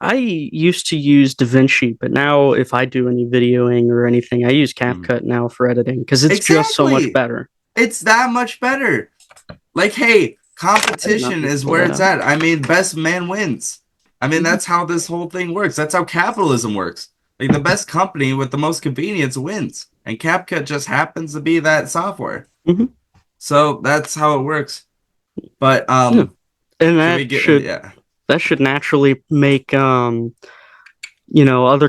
I used to use DaVinci, but now if I do any videoing or anything, I use mm. CapCut now for editing because it's just so much Exactly. better. It's that much better. Like, hey, I did not competition mean to is pull where that it's out. at. I mean, best man wins. I mean, Mhm, that's how this whole thing works. That's how capitalism works. Like, the best company with the most convenience wins. And CapCut just happens to be that software. mhm. So that's how it works. But Yeah, and should we get yeah. that should naturally make other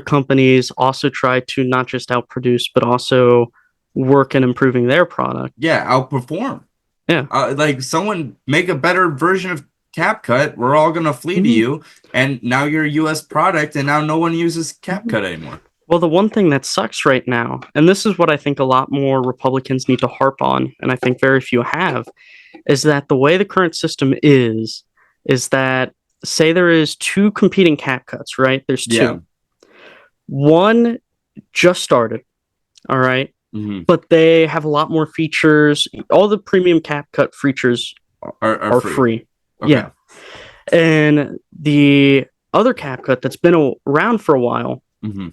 companies also try to not just outproduce but also work in improving their product. Yeah, outperform. Yeah. Like someone make a better version of CapCut, we're all gonna flee to Mhm. you, and now you're a U.S. product, and now no one uses Mhm. CapCut anymore. Well, the one thing that sucks right now, and this is what I think a lot more Republicans need to harp on, and I think very few have, is that the way the current system is that say there is two competing cap cuts, right? There's Yeah. two. One just started, all right, Hmm. but they have a lot more features. All the premium cap cut features Are are free. free. Okay. Yeah. And the other cap cut that's been around for a while Hmm.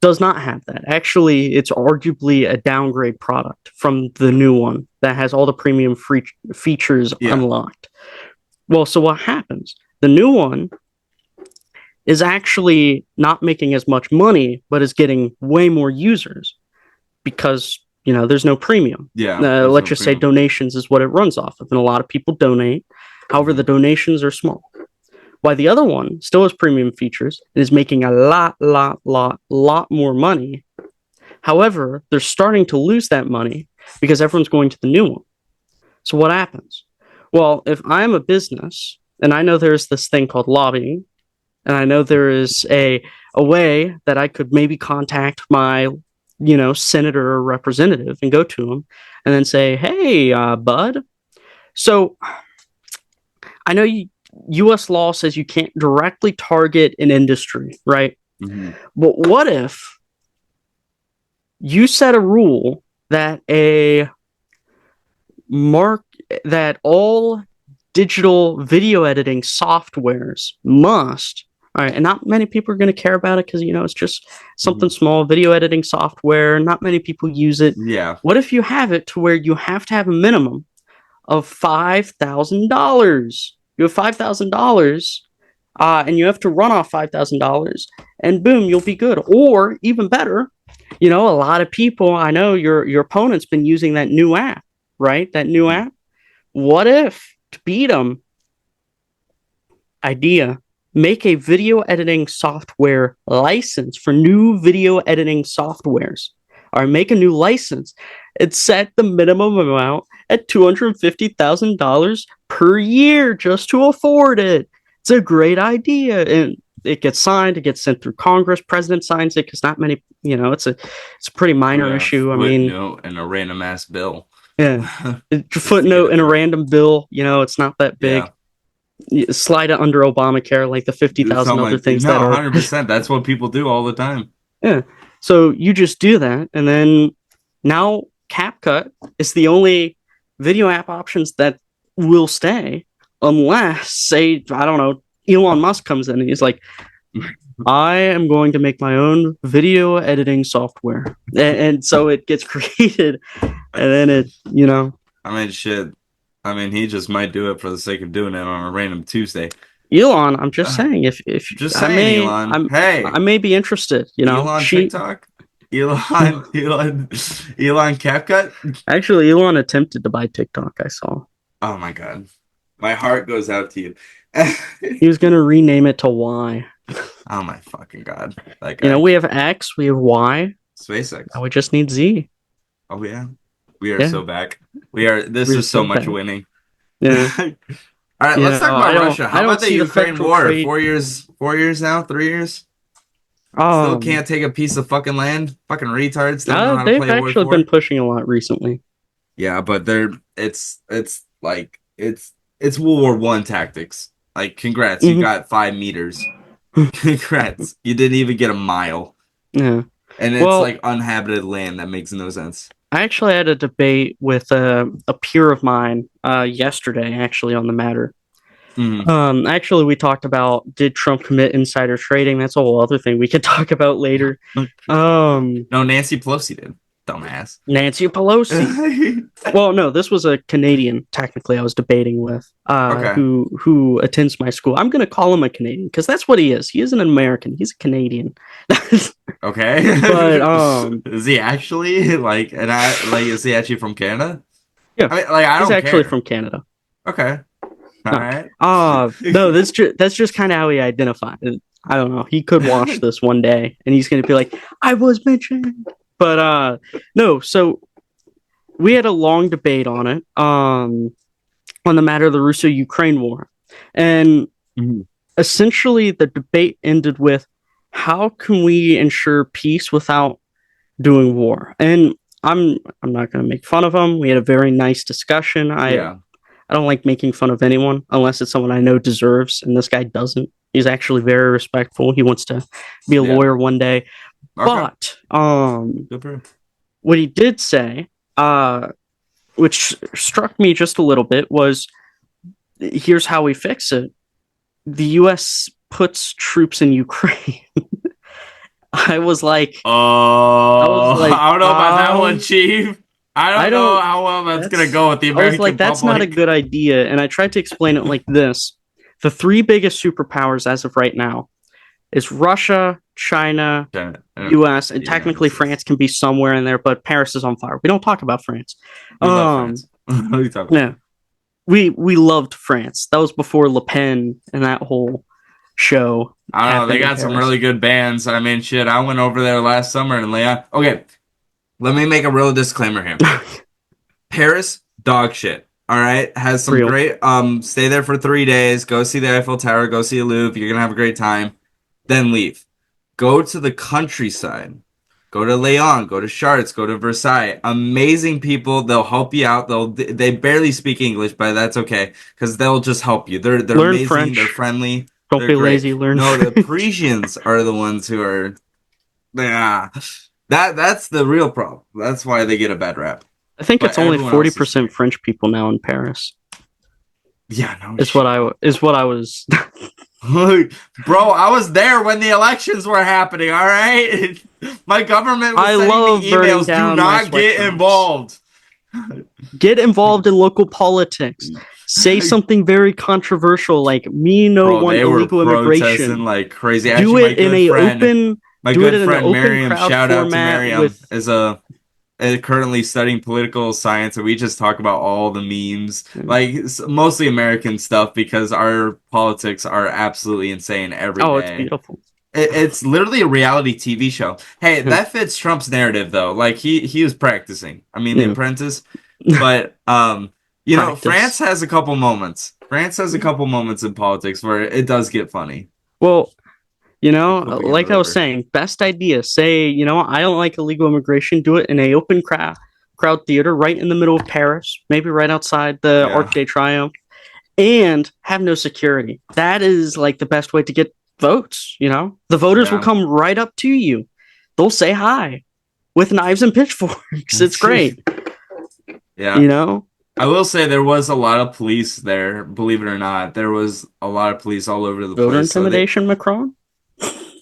does not have that. Actually, it's arguably a downgrade product from the new one that has all the premium free features Yeah. unlocked. Well, so what happens? The new one is actually not making as much money, but is getting way more users because there's no premium. Yeah. There's Let's no just say premium. donations is what it runs off of, and a lot of people donate. However, the Hmm. donations are small. While the other one still has premium features and is making a lot more money. However, they're starting to lose that money because everyone's going to the new one. So what happens? Well, if I'm a business and I know there's this thing called lobbying, and I know there is a way that I could maybe contact my senator or representative and go to him and then say, hey, bud, so I know U.S. law says you can't directly target an industry, right? Hmm. But what if you set a rule that a mark that all digital video editing softwares must, all right, and not many people are going to care about it because it's just something Hmm. small, video editing software, not many people use it. Yeah. What if you have it to where you have to have a minimum of $5,000? You have $5,000, and you have to run off $5,000, and boom, you'll be good. Or even better, a lot of people, I know your opponent's been using that new app, right? That new Hmm. app. What if to beat them? Idea: make a video editing software license for new video editing softwares, or make a new license and set the minimum amount at $250,000 per year just to afford it. It's a great idea, and it gets signed. It gets sent through Congress. President signs it because not many. It's a pretty minor Yeah. issue. I mean, Footnote and a random ass bill. yeah, Just to get footnote it in a through. random bill. It's not that Yeah. big. Slide it under Obamacare, like the Do 50,000 something other like things no, that are. 100%. That's what people do all the time. Yeah. So you just do that, and then now CapCut is the only video app options that will stay, unless, say, I don't know, Elon Musk comes in and he's like, I am going to make my own video editing software. And so it gets created, and then I mean, shit. I mean, he just might do it for the sake of doing it on a random Tuesday. Elon, I'm just saying, if Just I saying, may, Elon. Hey, I may be interested. Elon She TikTok? Elon CapCut? actually Elon attempted to buy TikTok. I saw Oh my God. My heart goes out to you. he was going to rename it to Y. Oh my fucking God. That guy. We have X, we have Y, SpaceX. now we just need Z. Oh yeah. We are Yeah, so back. We are, this we're is so so much bad. winning. Yeah, All right, let's talk about Russia. I How don't about the see the Ukraine federal war? trade. 4 years now? 3 years? Still Um, can't take a piece of fucking land? Fucking retards don't know how to they've play War actually been 4? pushing a lot recently. Yeah, but it's like it's World War I tactics. Like, congrats, you Hmm. got 5 meters. Congrats, you didn't even get a mile, Yeah. and it's Well, like uninhabited land that makes no sense. I actually had a debate with a peer of mine yesterday, actually, on the matter. Mm. Actually, we talked about did Trump commit insider trading? That's a whole other thing we could talk about later. Um, No, Nancy Pelosi did. Dumbass. Nancy Pelosi. Well, no, this was a Canadian. Technically, I was debating with Okay. who attends my school. I'm going to call him a Canadian because that's what he is. He isn't an American. He's a Canadian. Okay. But Is he actually like and I like is he actually from Canada? yeah, I mean, like, I he's don't actually care. from Canada. Okay. All No, right. no, that's just kind of how he identified. I don't know. He could watch this one day and he's going to be like, "I was mentioned." But no. So we had a long debate on it. On the matter of the Russo-Ukraine war. And Mhm. essentially, the debate ended with how can we ensure peace without doing war? And I'm not going to make fun of him. We had a very nice discussion. Yeah. I don't like making fun of anyone unless it's someone I know deserves, and this guy doesn't. He's actually very respectful. He wants to be a Yeah. lawyer one day. Okay. But Good for him. what he did say, which struck me just a little bit, was here's how we fix it. The US puts troops in Ukraine. I was like, I was like, I don't know about that one, Chief. I I don't know don't how well that's gonna that's go with the I was like, American that's not a public. good idea. And I tried to explain it like this. The three biggest superpowers as of right now is Russia, China, Okay. US, and The United technically States. France can be somewhere in there, but Paris is on fire. We don't talk about France. We love Um France. What are you talking about? yeah. We loved France. That was before Le Pen and that whole show I don't know. They happened in got some Paris. really good bands. I mean, shit. I went over there last summer in Leon. Okay, let me make a real disclaimer here. Paris, dog shit. All right, has some Real. great. Stay there for 3 days. Go see the Eiffel Tower. Go see the Louvre. You're gonna have a great time. Then leave. Go to the countryside. Go to Leon. Go to Chartres. Go to Versailles. Amazing people. They'll help you out. They barely speak English, but that's okay because they'll just help you. They're Learn amazing. They're French. friendly. Don't They're be great. lazy, learn No, the French. Parisians are the ones who are. Yeah, that's the real problem. That's why they get a bad rap. I think But it's only everyone else is 40% great. French people now in Paris. Yeah, no Is what shit. I was Bro, I was there when the elections were happening, all right? My government was I sending me love burning emails. Do down my not get sweatshops. involved. Get involved in local politics. Say something very controversial like me no Bro, want they were illegal protesting immigration. like crazy. Do Actually, it in a open my do it good in an friend open Miriam, crowd shout out to format Miriam, with is currently studying political science, and we just talk about all the memes, like mostly American stuff, because our politics are absolutely insane every oh, it's day. beautiful. It's literally a reality TV show. Hey, that fits Trump's narrative though. Like he was practicing. I mean, The Yeah, Apprentice, but France practice. has a couple moments. France has a couple moments in politics where it does get funny, Well, like flipping in the like I was river. saying, best idea. Say, I don't like illegal immigration. Do it in a open crowd theater right in the middle of Paris, maybe right outside the Yeah, Arc de Triomphe, and have no security. That is like the best way to get votes. The voters will yeah. come right up to you. They'll say hi with knives and pitchforks. It's great. Yeah. You know, I will say there was a lot of police there, believe it or not. There was a lot of police all over the voter place. So intimidation, Macron.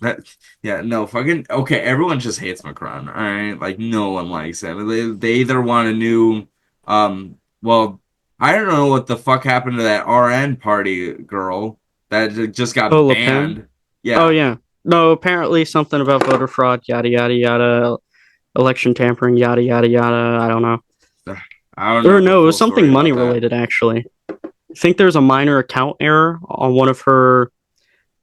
that yeah, no, fucking okay, everyone just hates Macron, all right? Like no one likes him. They either want a new well, I don't know what the fuck happened to that RN party girl that just Oh, got Le Pen. banned. Oh Yeah. yeah. No, apparently something about voter fraud. Yada yada yada. Election tampering. Yada yada yada. I don't know. I don't Or know the no, it was full something story money about that. related actually. I think there's a minor account error on one of her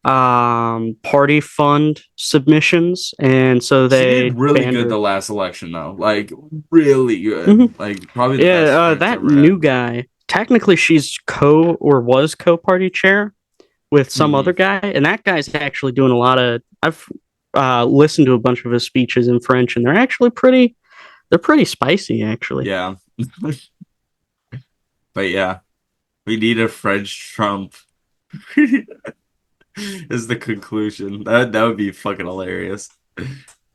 party fund submissions, and so She they did really banned good her. the last election though. Like really good. Hmm. Like probably the best Yeah, France that ever new had. guy. Technically, she's co or was co-party chair with some Hmm. other guy, and that guy's actually doing a lot of. I've listened to a bunch of his speeches in French, and they're actually pretty. They're pretty spicy, actually. Yeah. But yeah, we need a French Trump. Is the conclusion. That would be fucking hilarious.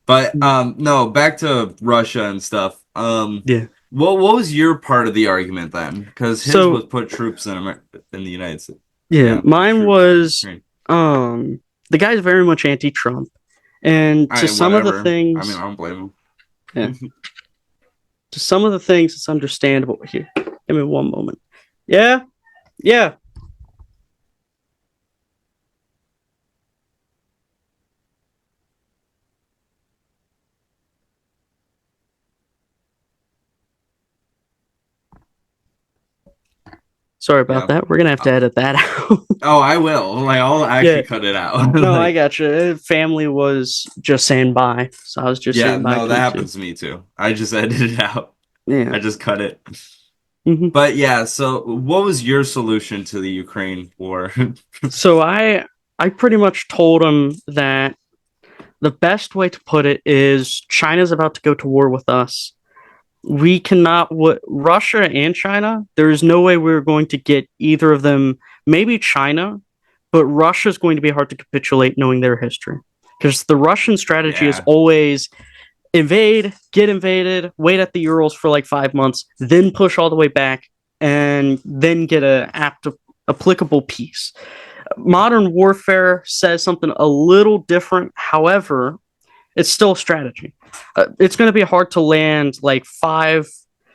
But no, back to Russia and stuff. Yeah. What was your part of the argument then? Because his was So put troops in the United States. yeah, Yeah, put mine troops in was Ukraine. the guy's very much anti-Trump, and I to mean, some of the whatever. I mean, things, I don't blame yeah, him. to some of the things, it's understandable. Here, give me one moment. Yeah, yeah. Sorry about Yeah. that. We're gonna have to Uh, edit that out. oh, I will. Like, I'll Yeah. actually cut it out. No, I Like, gotcha. Family was just saying bye, so I was just yeah, saying bye no, to that him too. happens to me too. I just edited it out. Yeah. I just cut it. Hmm. But yeah, so what was your solution to the Ukraine war? So I pretty much told him that the best way to put it is China's about to go to war with us. We cannot, what Russia and China, there is no way we're going to get either of them. Maybe China, but Russia is going to be hard to capitulate knowing their history. Because the Russian strategy is Yeah, always invade, get invaded, wait at the Urals for like 5 months, then push all the way back, and then get a applicable peace. Modern warfare says something a little different. However, it's still a strategy. It's going to be hard to land like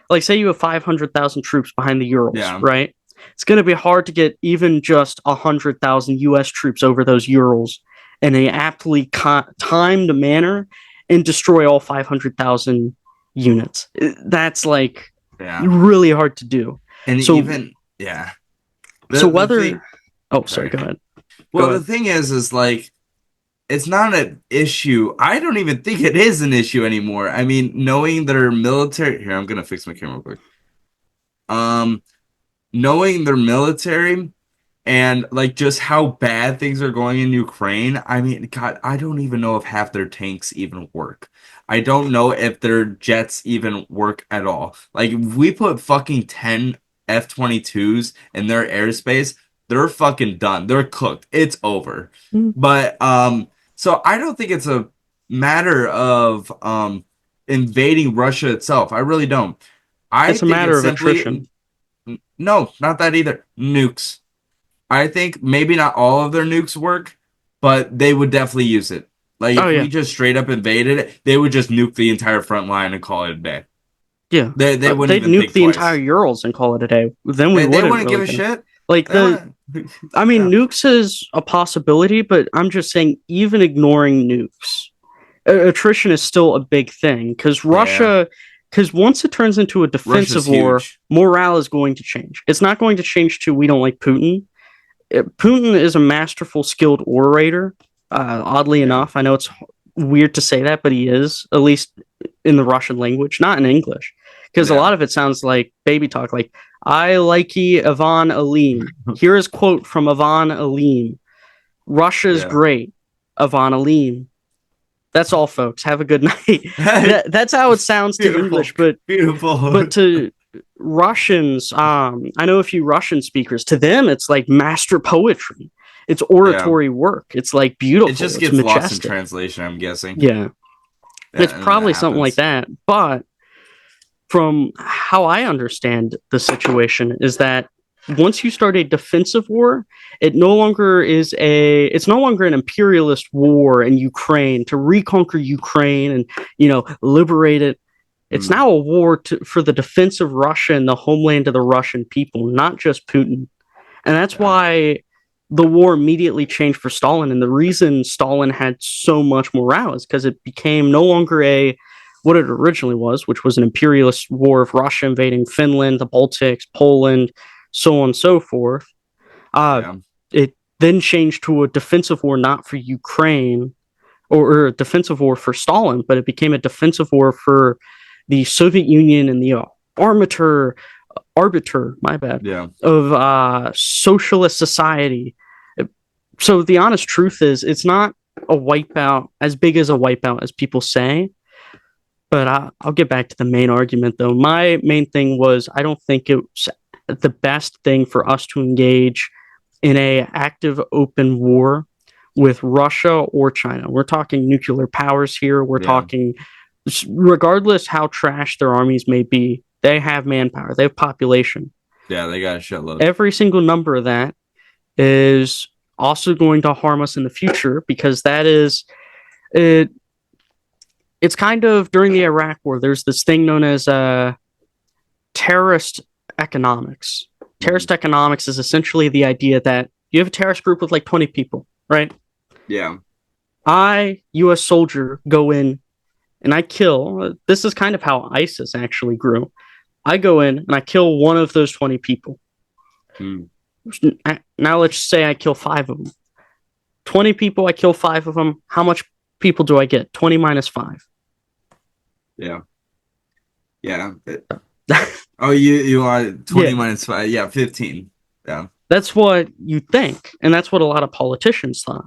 like say you have 500,000 troops behind the Urals, yeah, right? It's going to be hard to get even just 100,000 U.S. troops over those Urals in a aptly timed manner and destroy all 500,000 units. That's like yeah. really hard to do. And So, even yeah. The thing whether, oh, sorry, sorry. go ahead. Go Well, the ahead. thing is like it's not an issue. I don't even think it is an issue anymore. I mean, knowing their military here, I'm gonna fix my camera real quick. Um, knowing their military and like just how bad things are going in Ukraine. I mean, God, I don't even know if half their tanks even work. I don't know if their jets even work at all. Like, if we put fucking 10 F-22s in their airspace, they're fucking done. They're cooked. It's over. Mm, But so I don't think it's a matter of invading Russia itself. I really don't. I it's a think matter it's of attrition. simply no, not that either. Nukes. I think maybe not all of their nukes work, but they would definitely use it. Like Oh, if yeah. we just straight up invaded it, they would just nuke the entire front line and call it a day. Yeah, They wouldn't they'd even nuke think the entire twice. Urals and call it a day. Then we They wouldn't wouldn't give really a get it. shit. Like They the, want I mean, yeah. nukes is a possibility, but I'm just saying, even ignoring nukes, attrition is still a big thing Yeah. because once it turns into a Russia's defensive war, huge. morale is going to change. It's not going to change to we don't like Putin. Putin is a masterful, skilled orator. Oddly Yeah. enough, I know it's weird to say that, but he is, at least in the Russian language, not in English. Because a Yeah. lot of it sounds like baby talk, like, I like Ivan Alim. Here is quote from Ivan Alim. Russia's Yeah. great. Ivan Alim. That's all, folks. Have a good night. That's how it sounds to English, Beautiful. but Beautiful. to Russians, I know a few Russian speakers. To them, it's like master poetry. It's Yeah. oratory work. It's like It beautiful. just It's gets lost in majestic. translation, I'm guessing. Yeah, it's Yeah, and that probably something like happens. that. But from how I understand the situation is that once you start a defensive war, it's no longer an imperialist war in Ukraine to reconquer Ukraine and liberate it. It's Hmm. now a war for the defense of Russia and the homeland of the Russian people, not just Putin. And that's Yeah. why the war immediately changed for Stalin. And the reason Stalin had so much morale is because it became no longer what it originally was, which was an imperialist war of Russia invading Finland, the Baltics, Poland, so on and so forth. Uh, Yeah. it then changed to a defensive war not for Ukraine or a defensive war for Stalin, but it became a defensive war for the Soviet Union and the my bad, Yeah. of socialist society. So the honest truth is, it's not a wipeout as big as a wipeout as people say. But I'll get back to the main argument, though. My main thing was I don't think it's the best thing for us to engage in a active open war with Russia or China. We're talking nuclear powers here. We're Yeah. talking, regardless how trash their armies may be, they have manpower, they have population. Yeah, they got a shitload. Every single number of that is also going to harm us in the future because that is it. It's kind of during the Iraq War. There's this thing known as terrorist economics. Mhm. Terrorist economics is essentially the idea that you have a terrorist group with like 20 people, right? Yeah. I, U.S. soldier, go in and I kill. This is kind of how ISIS actually grew. I go in and I kill one of those 20 people. Mm. Now let's say I kill five of them. 20 people, I kill five of them. How much people do I get? 20 minus five. Yeah. Yeah. Oh, you are 20 Yeah, minus 5. Yeah, 15. Yeah. that's what you think, and that's what a lot of politicians thought.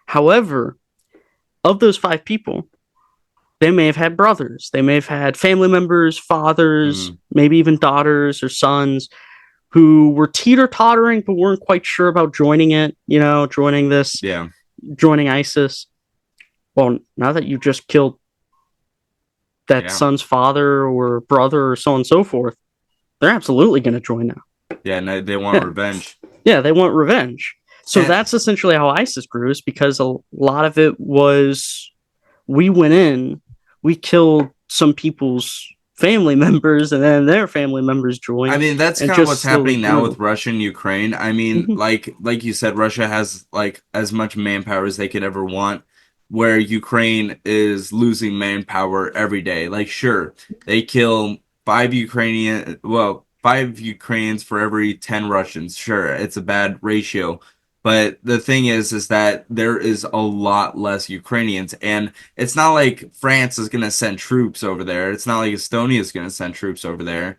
However, of those 5 people, they may have had brothers, they may have had family members, fathers, Mm, maybe even daughters or sons who were teeter tottering but weren't quite sure about joining it, yeah. joining ISIS. Well, now that you've just killed that Yeah. son's father or brother or so on and so forth, they're absolutely going to join now. Yeah, no, they want Yeah. revenge. Yeah, they want revenge. So And that's essentially how ISIS grew, is because a lot of it was we went in, we killed some people's family members, and then their family members I joined, mean, that's and kind of just what's slowly happening now with grew. Russia and Ukraine. I mean, Mm-hmm. like you said, Russia has like as much manpower as they could ever want, where Ukraine is losing manpower every day. Like, sure, they kill five Ukrainians for every 10 Russians. Sure, it's a bad ratio. But the thing is that there is a lot less Ukrainians, and it's not like France is gonna send troops over there. It's not like Estonia is gonna send troops over there.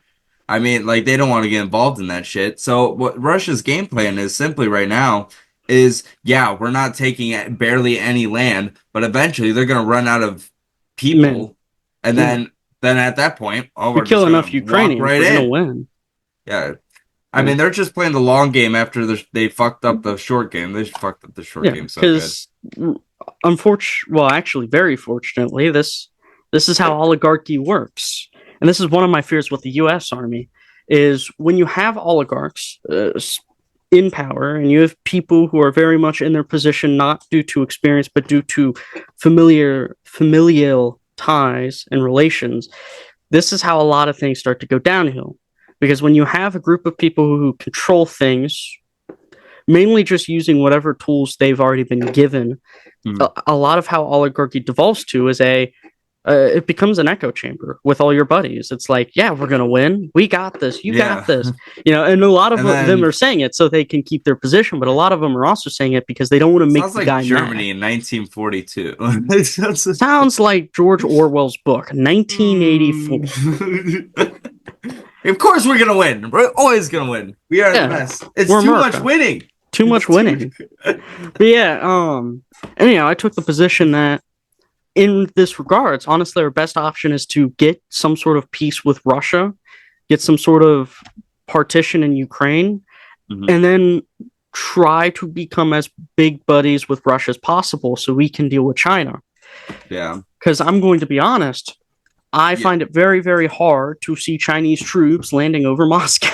I mean, like they don't want to get involved in that shit. So what Russia's game plan is simply right now is, yeah, we're not taking barely any land, but eventually they're gonna run out of Men, people, and yeah. then at that point, oh, We we're just kill enough gonna walk Ukrainians, right we're gonna in. win. Yeah, I Yeah, mean they're just playing the long game after they fucked up the short game. They fucked up the short yeah. game so good. Because unfortunately, well, actually, very fortunately, this is how oligarchy works, and this is one of my fears with the U.S. Army, is when you have oligarchs in power and you have people who are very much in their position not due to experience but due to familial ties and relations. This is how a lot of things start to go downhill, because when you have a group of people who control things mainly just using whatever tools they've already been given, Hmm. a lot of how oligarchy devolves to is it becomes an echo chamber with all your buddies. It's like, yeah, we're gonna win. We got this. You got Yeah, this. And a lot of and them then are saying it so they can keep their position, but a lot of them are also saying it because they don't want to make sounds the like guy mad. Germany in 1942. Sounds like George Orwell's book, 1984. Of course we're gonna win. We're always gonna win. We are the Yeah, best. It's we're too much America. winning. Too It's much too. winning. But yeah, anyhow, I took the position that in this regards, honestly, our best option is to get some sort of peace with Russia, get some sort of partition in Ukraine, Mhm. and then try to become as big buddies with Russia as possible so we can deal with China. Yeah. Because I'm going to be honest, I Yeah. find it very, very hard to see Chinese troops landing over Moscow.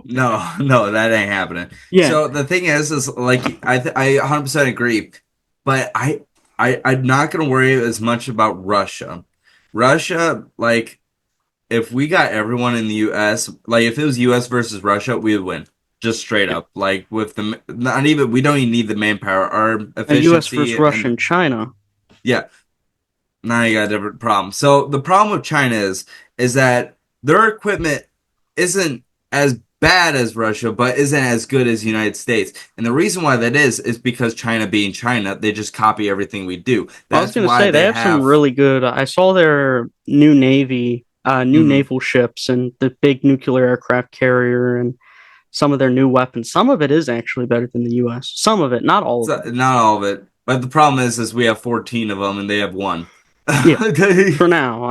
No, no, that ain't happening. Yeah, So the thing is like I 100% agree, but I'm not gonna worry as much about Russia. Russia, like if we got everyone in the U.S., like if it was U.S. versus Russia, we would win. Just straight yeah. up, like with the not even we don't even need the manpower, our A US versus efficiency, Russia and and China. yeah, now you got a different problem. So the problem with China is that their equipment isn't as bad as Russia, but isn't as good as the United States. And the reason why that is because China being China, they just copy everything we do. I was That's going to why say they they have some have. really good. I saw their new navy, new Mhm. naval ships, and the big nuclear aircraft carrier, and some of their new weapons. Some of it is actually better than the U.S. Some of it, not all of So, it. not all of it, but the problem is we have 14 of them and they have one. Yeah, for now.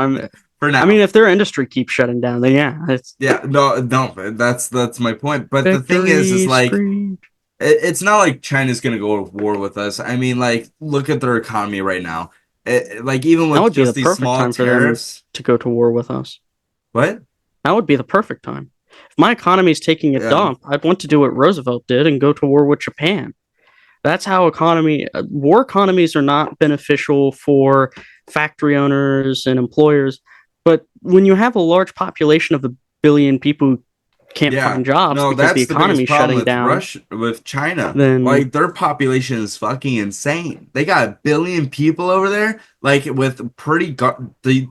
For I mean, now. if their industry keeps shutting down, then yeah, it's Yeah, no, no, that's my point. But the thing is victory like screech. it's not like China's gonna go to war with us. I mean, like look at their economy right now. Like even That with would be the just these perfect small time for them tariffs. to go to war with us. What? That would be the perfect time. If my economy is taking a Yeah. dump, I'd want to do what Roosevelt did and go to war with Japan. That's how war economies are not beneficial for factory owners and employers. But when you have a large population of 1 billion people who can't Yeah. find jobs No, because the that's the economy biggest is problem shutting with down, Russia, with China. then Like their population is fucking insane. They got 1 billion people over there, like with pretty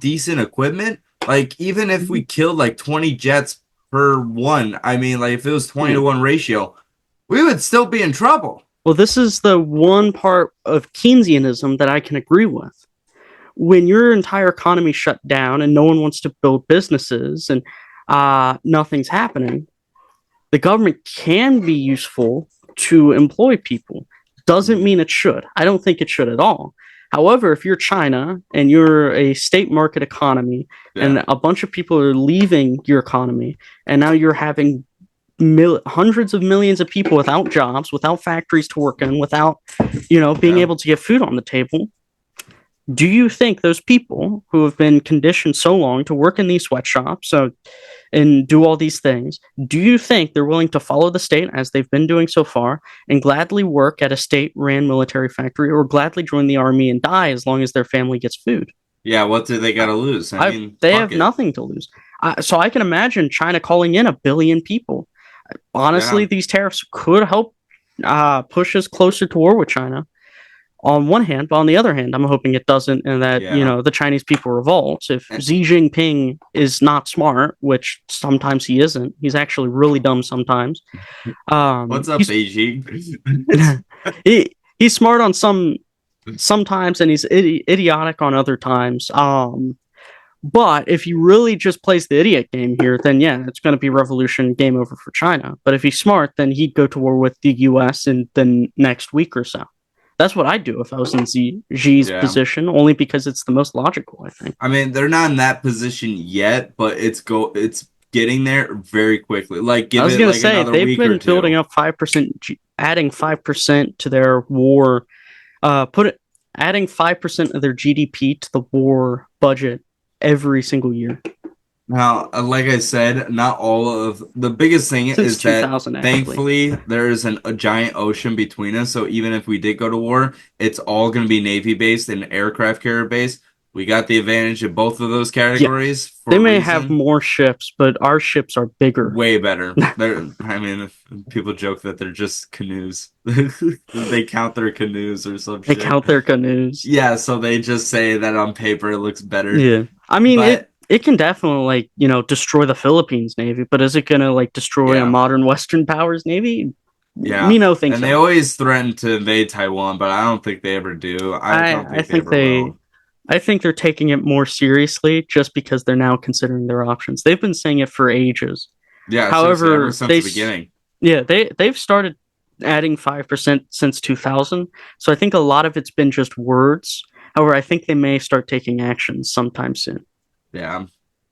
decent equipment. Like even if we killed like 20 jets per one, I mean, like if it was 20 yeah. to 1 ratio, we would still be in trouble. Well, this is the one part of Keynesianism that I can agree with. When your entire economy shut down and no one wants to build businesses, and nothing's happening. The government can be useful to employ people. Doesn't mean it should. I don't think it should at all. However, if you're China and you're a state market economy Yeah. and a bunch of people are leaving your economy, and now you're having hundreds of millions of people without jobs, without factories to work in, without, being Yeah. able to get food on the table, do you think those people who have been conditioned so long to work in these sweatshops and do all these things, do you think they're willing to follow the state as they've been doing so far and gladly work at a state ran military factory or gladly join the army and die as long as their family gets food? Yeah. What do they got to lose? I mean, They fuck have it. nothing to lose. So I can imagine China calling in 1 billion people. Honestly, Yeah. these tariffs could help push us closer to war with China on one hand, but on the other hand, I'm hoping it doesn't, and that Yeah. the Chinese people revolt. If Eh, Xi Jinping is not smart, which sometimes he isn't, he's actually really dumb sometimes. What's up, He's Beijing? he's smart on sometimes, and he's idiotic on other times. But if he really just plays the idiot game here, then yeah, it's going to be revolution, game over for China. But if he's smart, then he'd go to war with the U.S. in the next week or so. That's what I'd do if I was in Xi's Yeah. position, only because it's the most logical, I think. I mean, they're not in that position yet, but it's getting there very quickly. Like, I give was it gonna like say another they've week or been building two. up 5%, adding 5% to their war, put it adding 5% of their GDP to the war budget every single year Now, like I said, not all of the biggest thing since is that 2000, actually. thankfully there is a giant ocean between us. So even if we did go to war, it's all going to be Navy based and aircraft carrier based. We got the advantage of both of those Yeah, categories for they a may have reason. more ships, but our ships are bigger. Way better. I mean, if people joke that they're just canoes. They count their canoes or some They shit. count their canoes. Yeah, so they just say that on paper it looks better. Yeah, I mean But it can definitely like destroy the Philippines navy, but is it gonna like destroy a yeah, modern Western powers navy? yeah. Me no think And they so. always threaten to invade Taiwan, but I don't think they ever do. I I don't I think they think ever they will. I think they're taking it more seriously just because they're now considering their options. They've been saying it for ages. Yeah, seriously, ever However, since the beginning. they've started adding 5% since 2000. So I think a lot of it's been just words. However, I think they may start taking actions sometime soon. Yeah.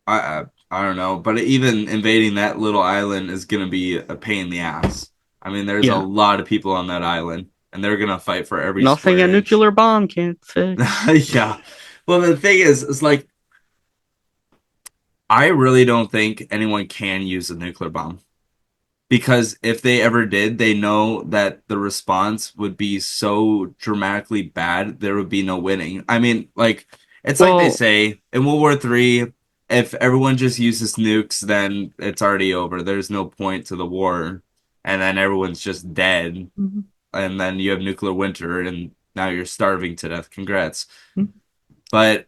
I don't know, but even invading that little island is gonna be a pain in the ass. I mean, there's a Yeah, lot of people on that island, and they're gonna fight for every nothing square a inch. nuclear bomb can't fix. Yeah. Well, the thing is, it's like I really don't think anyone can use a nuclear bomb because if they ever did, they know that the response would be so dramatically bad, there would be no winning. I mean, like it's like they Well, say in World War III, if everyone just uses nukes, then it's already over. There's no point to the war, and then everyone's just dead, and then you have nuclear winter, and now you're starving to death. Congrats. But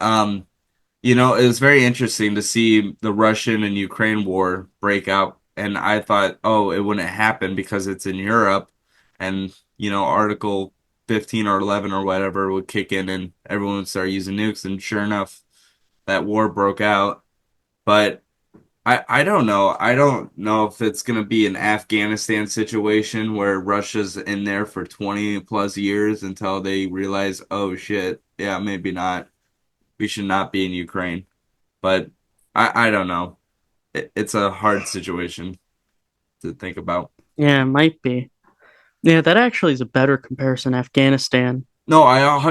it was very interesting to see the Russian and Ukraine war break out. And I thought, oh, it wouldn't happen because it's in Europe and, Article 15 or 11 or whatever would kick in and everyone would start using nukes. And sure enough, that war broke out. But I don't know. I don't know if it's going to be an Afghanistan situation where Russia's in there for 20 plus years until they realize, oh shit, yeah, maybe not. We should not be in Ukraine. But I don't know. It's a hard situation to think about. yeah, it might be. Yeah, that actually is a better comparison. Afghanistan. No,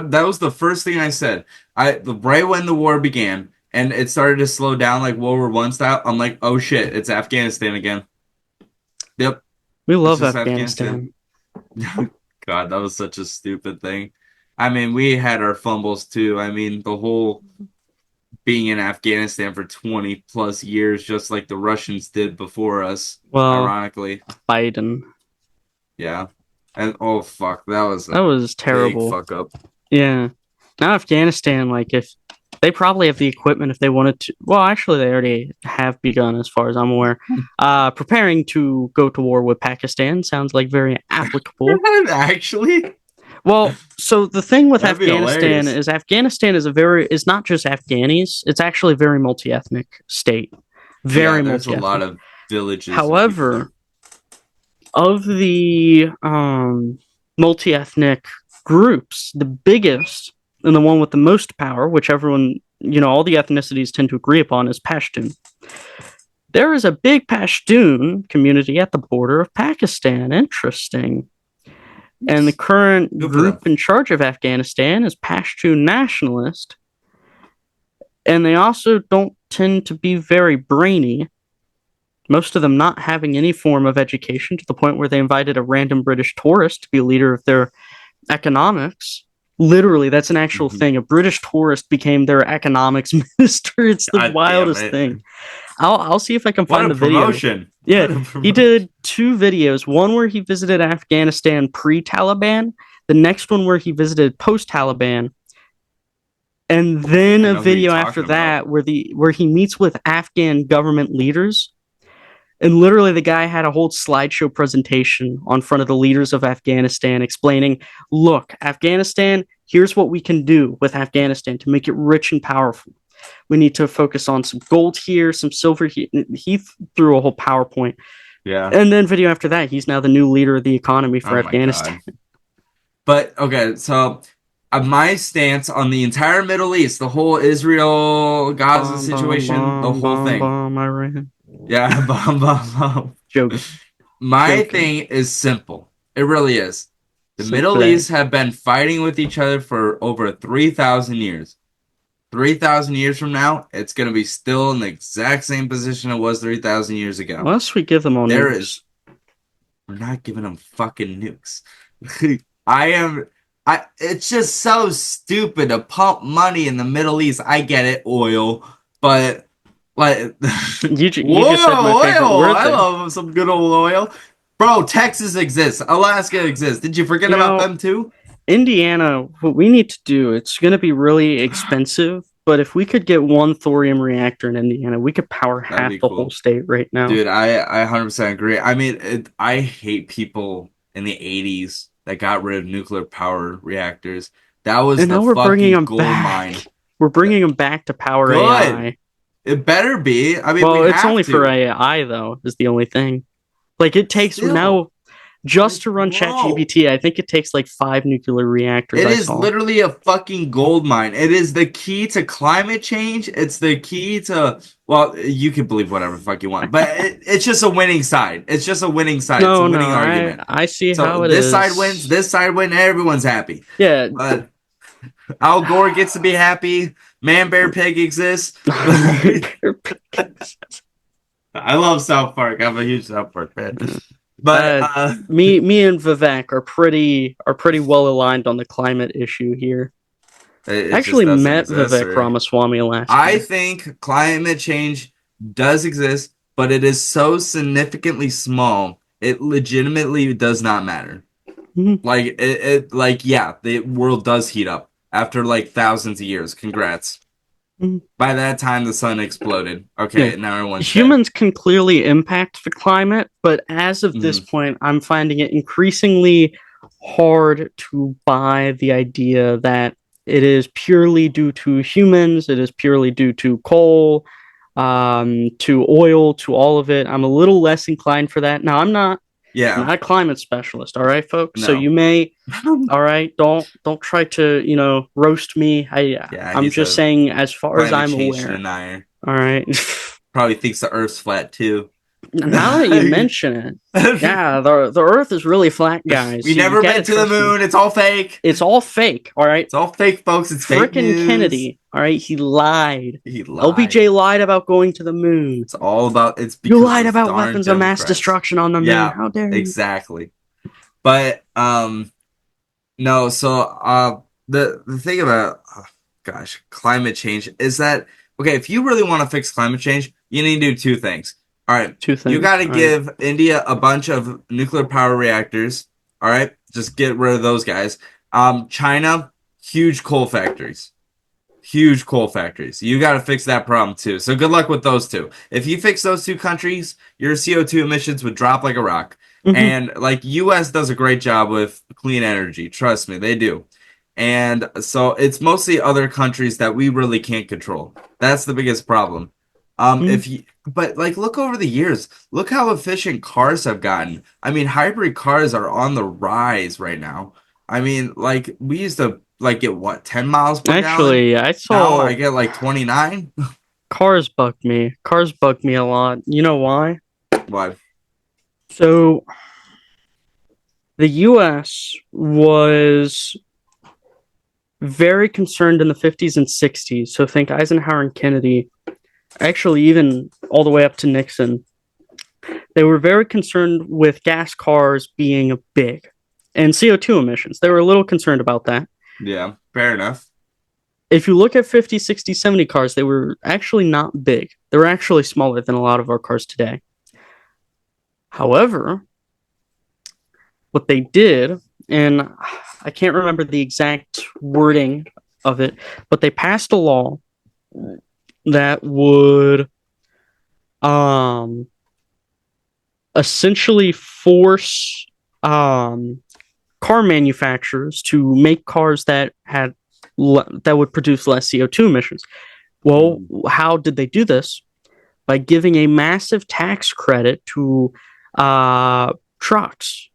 that was the first thing I said. Right when the war began and it started to slow down like World War One style. I'm like, oh shit, it's Afghanistan again. Yep, We it's love just Afghanistan. Afghanistan. God, that was such a stupid thing. I mean, we had our fumbles too. I mean, the whole being in Afghanistan for 20 plus years, just like the Russians did before us, Well, ironically. Biden. Yeah. And oh fuck, that was That a was big terrible. fuck up. Yeah. Now Afghanistan, like if they probably have the equipment if they wanted to. Well, actually, they already have begun, as far as I'm aware. Preparing to go to war with Pakistan sounds like very applicable. Actually, Well, so the thing with that'd be Afghanistan hilarious. is Afghanistan is not just Afghanis. It's actually a very multi-ethnic state. Yeah, very there's a lot multi-ethnic. of villages and people there. However, of the multi-ethnic groups, the biggest and the one with the most power, which everyone, all the ethnicities tend to agree upon, is Pashtun. There is a big Pashtun community at the border of Pakistan. Interesting. And the current Good for them. group in charge of Afghanistan is Pashtun nationalist. And they also don't tend to be very brainy, most of them not having any form of education, to the point where they invited a random British tourist to be a leader of their economics. Literally, that's an actual Mhm. thing. A British tourist became their economics minister. It's the God damn wildest it. thing. I'll see if I can What find a the video. promotion. Yeah, What a he promotion. did two videos. One where he visited Afghanistan pre-Taliban, the next one where he visited post-Taliban, and I think then I a know who you're video after talking about. that where he meets with Afghan government leaders. And literally, the guy had a whole slideshow presentation on front of the leaders of Afghanistan explaining, look, Afghanistan, here's what we can do with Afghanistan to make it rich and powerful. We need to focus on some gold here, some silver here. He threw a whole PowerPoint. Yeah. And then, video after that, he's now the new leader of the economy for Oh my Afghanistan. God. But okay, so my stance on the entire Middle East, the whole Israel Gaza Bomb, bomb, situation, the bomb, whole bomb, thing. bomb, Iran. Yeah, bomb, bomb, bomb. Joking, My joking. thing is simple. It really is. The Middle Simple. East have been fighting with each other for over 3,000 years. 3,000 years from now, it's going to be still in the exact same position it was 3,000 years ago. Unless we give them all There nukes. is, we're not giving them fucking nukes. I am, it's just so stupid to pump money in the Middle East. I get it, oil, but like, You just said my whoa, favorite oil! word I there. love some good old oil. Bro, Texas exists. Alaska exists. Did you forget You about know, them too? Indiana, what we need to do, it's going to be really expensive, but if we could get one thorium reactor in Indiana, we could power That'd half be the whole cool. state right now. Dude, I 100% agree. I mean, I hate people in the 80s that got rid of nuclear power reactors. That was And the now we're bringing fucking them gold back. mine. We're bringing them back to power Good. AI. It better be. I mean, we Well, it's have only for to. AI, though, is the only thing. Like, it takes Still, now, just like, to run bro. ChatGPT, I think it takes like 5 nuclear reactors It I is saw. literally a fucking gold mine. It is the key to climate change. It's the key to, well, you can believe whatever the fuck you want, but it's just a winning side. It's just a winning side. It's a No, no, winning argument. I see So how it is. this side wins, everyone's happy. Yeah. But Al Gore gets to be happy. Man Bear Pig exists. I love South Park. I'm a huge South Park fan. But uh, me and Vivek are pretty well aligned on the climate issue here. I it just actually doesn't met exist. Vivek Or Ramaswamy last I year. think climate change does exist, but it is so significantly small. It legitimately does not matter. Mhm. Like like yeah, the world does heat up after like thousands of years. Congrats. Mhm. By that time, the sun exploded. Yeah, Okay, now everyone's dead. humans can clearly impact the climate, but as of this Hmm. point, I'm finding it increasingly hard to buy the idea that it is purely due to humans, it is purely due to coal, to oil, to all of it. I'm a little less inclined for that. Now, I'm Yeah, not a climate specialist, all right, folks. So no. you may, all right, don't try to roast me. Yeah, I'm he's just a saying as far as climate I'm change aware. denier. All right. Probably thinks the Earth's flat too. Now that you mention it, yeah, the Earth is really flat, guys. We You never gotta been to the trust me. moon. It's all fake. It's all fake. All right. It's all fake, folks. It's fake Frickin' news. Kennedy. All right, he lied. He lied. LBJ lied about going to the moon. It's all about. It's You because lied those about darn weapons of mass Democrats. destruction on the moon. Yeah, How dare you? exactly. But no. So the thing about gosh, climate change is that okay. If you really want to fix climate change, you need to do two things. All right, Two you got things. to All right. give India a bunch of nuclear power reactors. All right, just get rid of those guys. China, huge coal factories. Huge coal factories. You got to fix that problem too. So good luck with those two. If you fix those two countries, your CO2 emissions would drop like a rock. Mm-hmm. And like US does a great job with clean energy. Trust me, they do. And so it's mostly other countries that we really can't control. That's the biggest problem. Mm. If you, but like, look over the years. Look how efficient cars have gotten. I mean, hybrid cars are on the rise right now. I mean, like, we used to like get what, 10 miles per gallon? Actually, I Now I saw get like 29. cars bug me. Cars bug me a lot. You know why? What? So the US was very concerned in the 50s and 60s. So think Eisenhower and Kennedy, actually, even all the way up to Nixon. They were very concerned with gas cars being big and CO2 emissions. They were a little concerned about that. Yeah, fair enough. If you look at 50, 60, 70 cars, they were actually not big. They were actually smaller than a lot of our cars today. However, what they did, and I can't remember the exact wording of it, but they passed a law that would um, essentially force car manufacturers to make cars that had that would produce less CO2 emissions. Well, Mm. how did they do this? By giving a massive tax credit to trucks.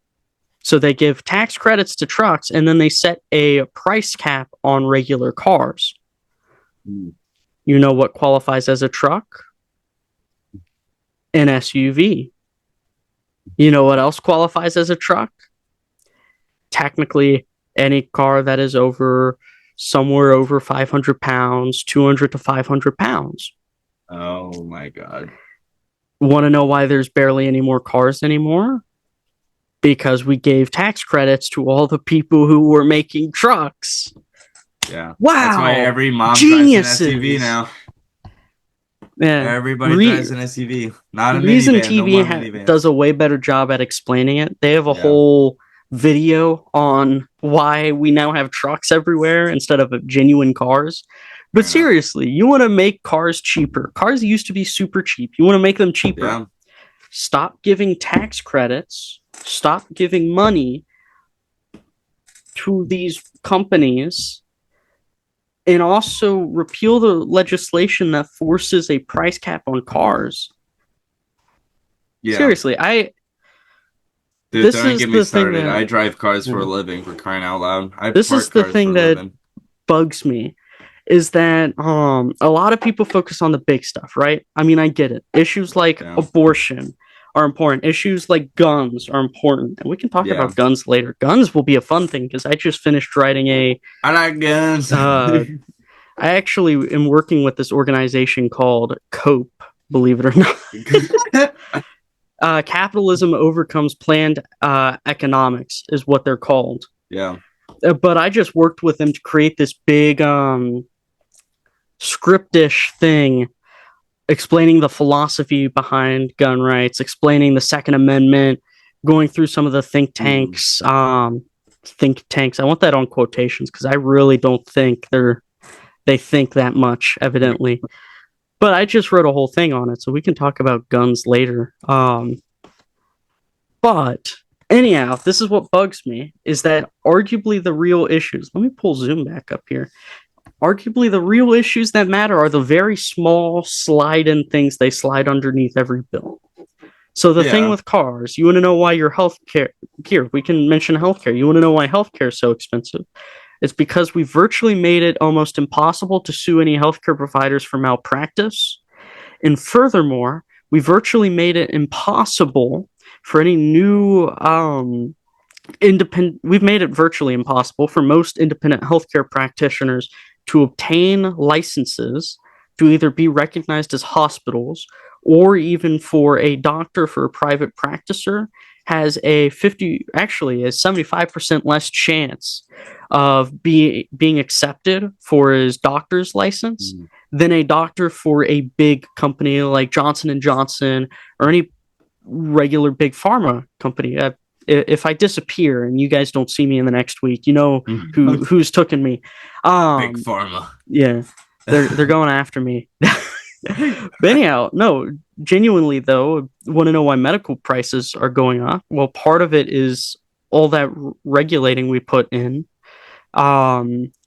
So they give tax credits to trucks, and then they set a price cap on regular cars. Mm. You know what qualifies as a truck? An SUV. You know what else qualifies as a truck? Technically, any car that is over somewhere over 500 pounds, 200 to 500 pounds. Oh my God. Want to know why there's barely any more cars anymore? Because we gave tax credits to all the people who were making trucks. Yeah. That's why Wow, every mom drives an SUV geniuses. now. Yeah, Everybody drives an SUV, not a Reason minivan. No TV more minivans. does a way better job at explaining it. They have a Yeah. whole video on why we now have trucks everywhere instead of genuine cars. But Fair enough. seriously, you want to make cars cheaper. Cars used to be super cheap. You want to make them cheaper. Yeah. Stop giving tax credits. Stop giving money to these companies, and also repeal the legislation that forces a price cap on cars. Yeah. Seriously, I Dude, this don't is get me the thing started. that I drive cars for a yeah. living, for crying out loud. I This is park the cars for thing a that living. bugs me is that a lot of people focus on the big stuff, right? I mean, I get it. Issues like Yeah. abortion are important. Issues like guns are important. And we can talk Yeah. about guns later. Guns will be a fun thing because I just finished writing a I like guns. I actually am working with this organization called COPE, believe it or not. Capitalism overcomes planned economics is what they're called. Yeah. But I just worked with them to create this big scriptish thing explaining the philosophy behind gun rights, explaining the Second Amendment, going through some of the think Mm. tanks. Think tanks. I want that on quotations because I really don't think they think that much, evidently. But I just wrote a whole thing on it, so we can talk about guns later. But anyhow, this is what bugs me is that arguably the real issues. Let me pull Zoom back up here. Arguably the real issues that matter are the very small slide in things they slide underneath every bill. So the thing Yeah. with cars, you want to know why your healthcare here, we can mention healthcare. You want to know why healthcare is so expensive? It's because we virtually made it almost impossible to sue any healthcare providers for malpractice. And furthermore, we virtually made it impossible for any new independent, we've made it virtually impossible for most independent healthcare practitioners to obtain licenses to either be recognized as hospitals or even for a doctor for a private practicer has a 50 actually a 75% less chance of being accepted for his doctor's license Mm. than a doctor for a big company like Johnson and Johnson or any regular big pharma company. If I disappear and you guys don't see me in the next week, you know who's taken me. Big pharma. Yeah, they're going after me. But anyhow, no, genuinely though, want to know why medical prices are going up? Well, part of it is all that regulating we put in.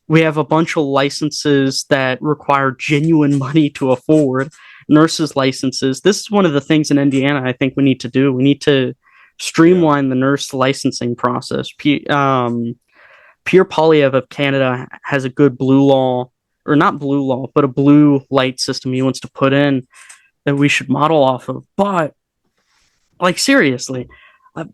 We have a bunch of licenses that require genuine money to afford. nurses' licenses. This is one of the things in Indiana I think we need to do. We need to Yeah. streamline the nurse licensing process. Pierre Polyev of Canada has a good blue law, or not blue law, but a blue light system he wants to put in that we should model off of. But, like, seriously, uh,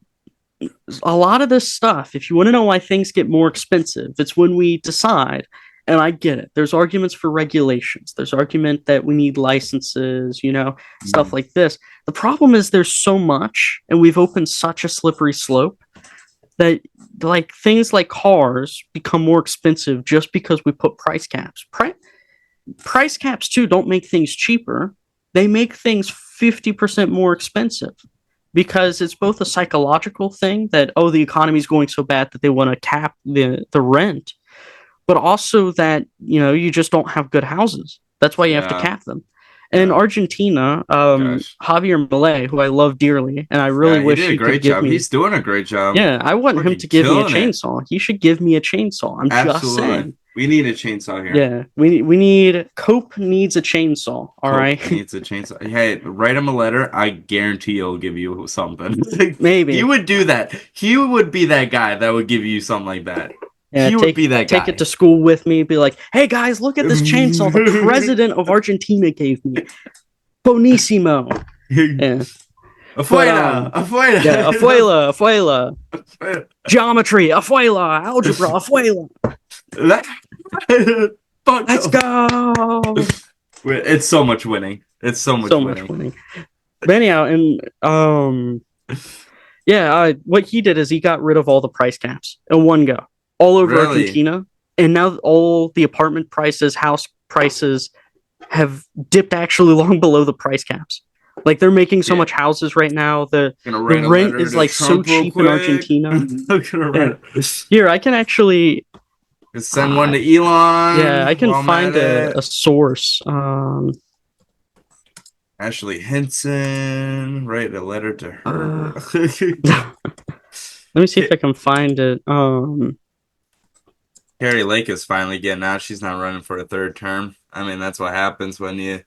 a lot of this stuff, if you want to know why things get more expensive, it's when we decide, and I get it. There's arguments for regulations. There's argument that we need licenses, stuff Mhm. like this. The problem is there's so much, and we've opened such a slippery slope that like things like cars become more expensive just because we put price caps. Price caps too don't make things cheaper. They make things 50% more expensive because it's both a psychological thing that the economy is going so bad that they want to cap the rent, but also that you just don't have good houses. That's why you have to Yeah. cap them. And in Yeah. Argentina, Gosh. Javier Milei, who I love dearly, and I really Yeah, he wish did a he could great give job. me, He's doing a great job. yeah, I want him Fucking to give me a killing it. chainsaw. He should give me a chainsaw. I'm just Absolutely. saying. We need a chainsaw here. Yeah, we need Cope needs a chainsaw. All Cope right, needs a chainsaw. Hey, write him a letter. I guarantee he'll give you something. He maybe. would do that. He would be that guy that would give you something like that. Yeah, He would be that take it guy. to school with me. Be like, hey guys, look at this chainsaw the president of Argentina gave me. Bonissimo. Yeah, but Afuera! yeah, Afuera! afuela, geometry, afuela, algebra, afuela. Fuck Let's them. go. It's so much winning. It's so much So much winning. winning. But anyhow, and yeah, what he did is he got rid of all the price caps in one go, all over Really? Argentina, and now all the apartment prices, house prices have dipped actually long below the price caps. Like they're making so Yeah. much houses right now. The Gonna the write a rent letter is to like so Trump real cheap in quick. Argentina. I'm gonna Yeah. write it. Here, I can actually, Send one uh, to yeah, Elon I can while I'm at find a it. source. Ashley Henson, write a letter to her. Uh, let me see if I can find it. Carrie Lake is finally getting out. She's not running for a third term. I mean, that's what happens when you.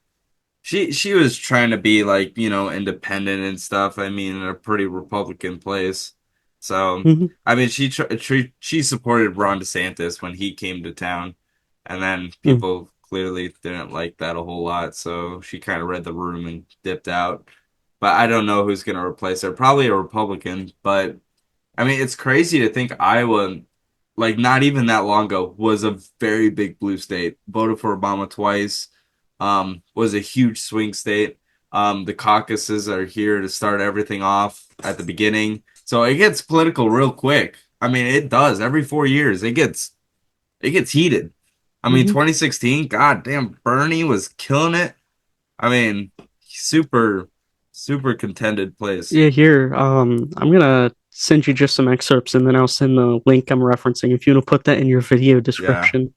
She was trying to be like independent and stuff. I mean, in a pretty Republican place. So mhm, I mean, she supported Ron DeSantis when he came to town, and then mhm, people clearly didn't like that a whole lot. So she kind of read the room and dipped out. But I don't know who's gonna replace her. Probably a Republican, but I mean, it's crazy to think Iowa, like not even that long ago, was a very big blue state. Voted for Obama twice. Was a huge swing state. The caucuses are here to start everything off at the beginning, so it gets political real quick. I mean, it does every 4 years. It gets heated. I mean, mhm. 2016, god damn, Bernie was killing it. I mean, super, super contended place. Yeah, here. I'm gonna send you just some excerpts, and then I'll send the link I'm referencing if you want to put that in your video Yeah. description.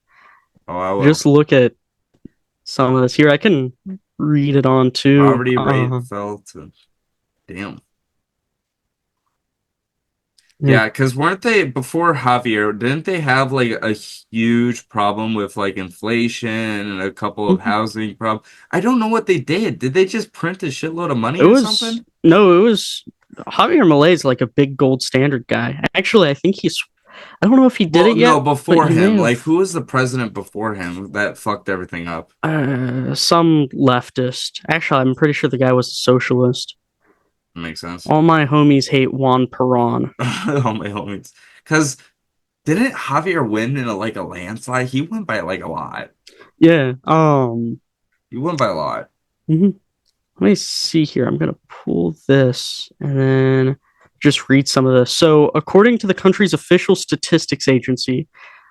Oh, I will. Just look at some of this here. I can read it on too. Poverty rate fell to damn. Yeah. Yeah, because weren't they before Javier, didn't they have like a huge problem with like inflation and a couple of Mhm. housing problems? I don't know what they did. Did they just print a shitload of It money or was something? no, it was Javier Milei is like a big gold standard guy. Actually, I think he's. I don't know if he did Well, it no, yet, but before he may him. have. Like, who was the president before him that fucked everything up? Some leftist. Actually, I'm pretty sure the guy was a socialist. Makes sense. All my homies hate Juan Perón. Oh my homies. Because didn't Javier win in a landslide? He won by like a lot. Yeah. He won by a lot. Mhm. Let me see here. I'm going to pull this and then just read some of this. So, according to the country's official statistics agency,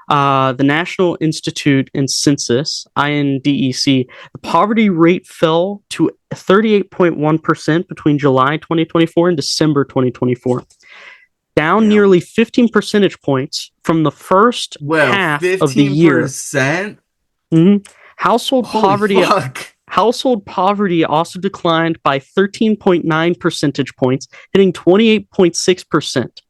the National Institute and Census, INDEC, the poverty rate fell to 38.1% between July 2024 and December 2024, down Damn. nearly 15 percentage points from the first Well, half of the year. 15%? Mhm. Household Holy poverty fuck. Household poverty also declined by 13.9 percentage points, hitting 28.6%.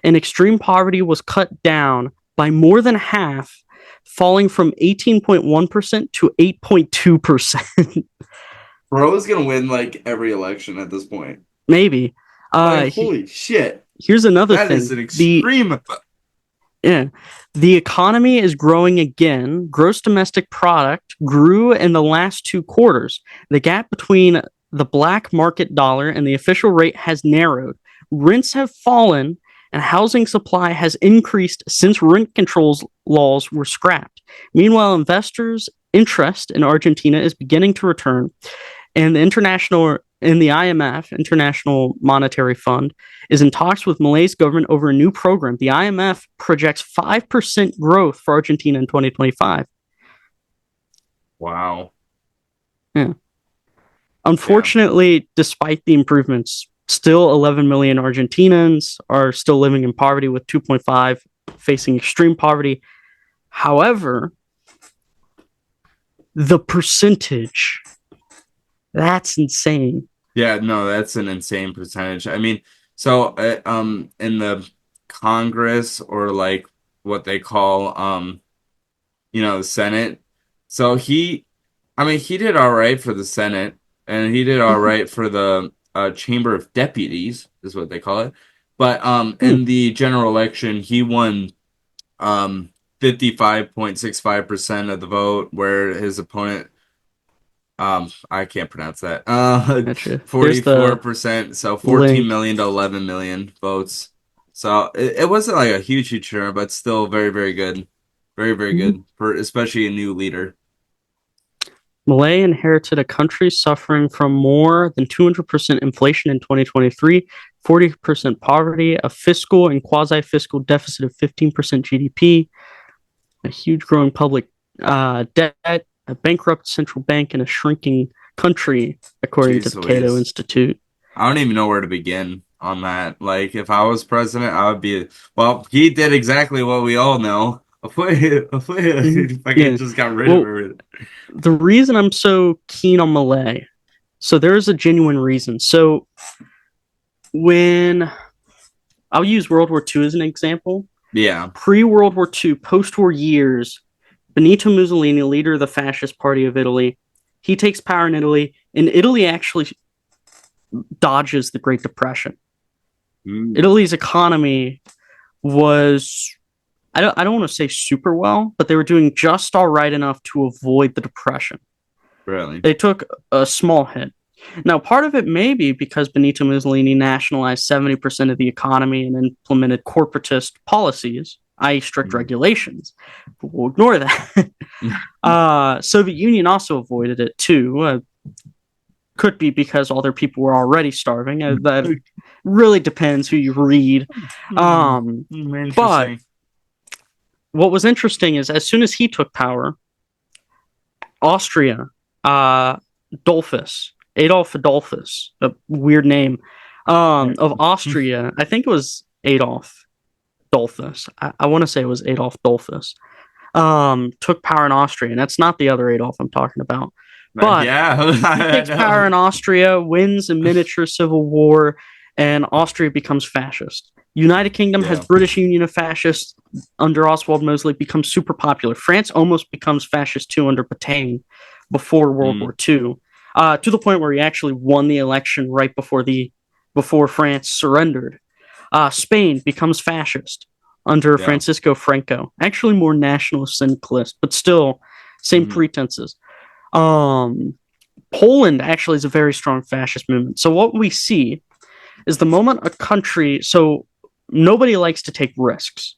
And extreme poverty was cut down by more than half, falling from 18.1% to 8.2%. Bro's gonna win like every election at this point. Maybe. Like, He, holy shit. here's another That is thing. an extreme. Yeah, the economy is growing again. Gross domestic product grew in the last 2 quarters. The gap between the black market dollar and the official rate has narrowed. Rents have fallen, and housing supply has increased since rent controls laws were scrapped. Meanwhile, investors' interest in Argentina is beginning to return, and the IMF, International Monetary Fund, is in talks with Malay's government over a new program. The IMF projects 5% growth for Argentina in 2025. Wow. Yeah. Yeah. Unfortunately, despite the improvements, still 11 million Argentinians are still living in poverty, with 2.5 facing extreme poverty. However, the percentage, that's insane. Yeah, no, that's an insane percentage. I mean, so in the Congress or like what they call the Senate. So I mean, he did all right for the Senate and he did all right for the Chamber of Deputies is what they call it. But Hmm. in the general election, he won um 55.65% of the vote, where his opponent I can't pronounce that. Gotcha. There's the 44%, so 14 link. million to 11 million votes. So it wasn't like a huge turn, but still very, very good. Very, very Mhm. good for especially a new leader. Malay inherited a country suffering from more than 200% inflation in 2023, 40% poverty, a fiscal and quasi fiscal deficit of 15% GDP, a huge growing public debt, a bankrupt central bank, and a shrinking country, according to Jeez the Cato Louise. Institute. I don't even know where to begin on that. Like, if I was president, I would be, well, he did exactly what we all know. Mhm. Fucking Yeah. just got rid of Well, everything. the reason I'm so keen on Malay, so there's a genuine reason. So when I'll use World War II as an example, Yeah. pre World War II, post war years, Benito Mussolini, leader of the fascist party of Italy, he takes power in Italy, and Italy actually dodges the Great Depression. Mm, Italy's economy was, I don't want to say super well, but they were doing just all right enough to avoid the depression. really. They took a small hit. Now, part of it may be because Benito Mussolini nationalized 70% of the economy and implemented corporatist policies, i.e., strict Mm. regulations. But we'll ignore that. Soviet Union also avoided it too. Could be because all their people were already starving. That really depends who you read. But Interesting. what was interesting is as soon as he took power, Austria, uh, Adolf Adolphus, a weird name, of Austria. I think it was Adolf Dolphus. I want to say it was Adolf Dolphus. Took power in Austria, and that's not the other Adolf I'm talking about. But Yeah, he I takes power know. in Austria, wins a miniature civil war, and Austria becomes fascist. United Kingdom has Yeah. British Union of Fascists under Oswald Mosley, becomes super popular. France almost becomes fascist too under Pétain before World Mm, War II, to the point where he actually won the election right before France surrendered. Spain becomes fascist under yeah. Francisco Franco, actually more nationalist syndicalist, but still same Mm, pretenses. Um, Poland actually is a very strong fascist movement. So what we see is the moment a country, so nobody likes to take risks.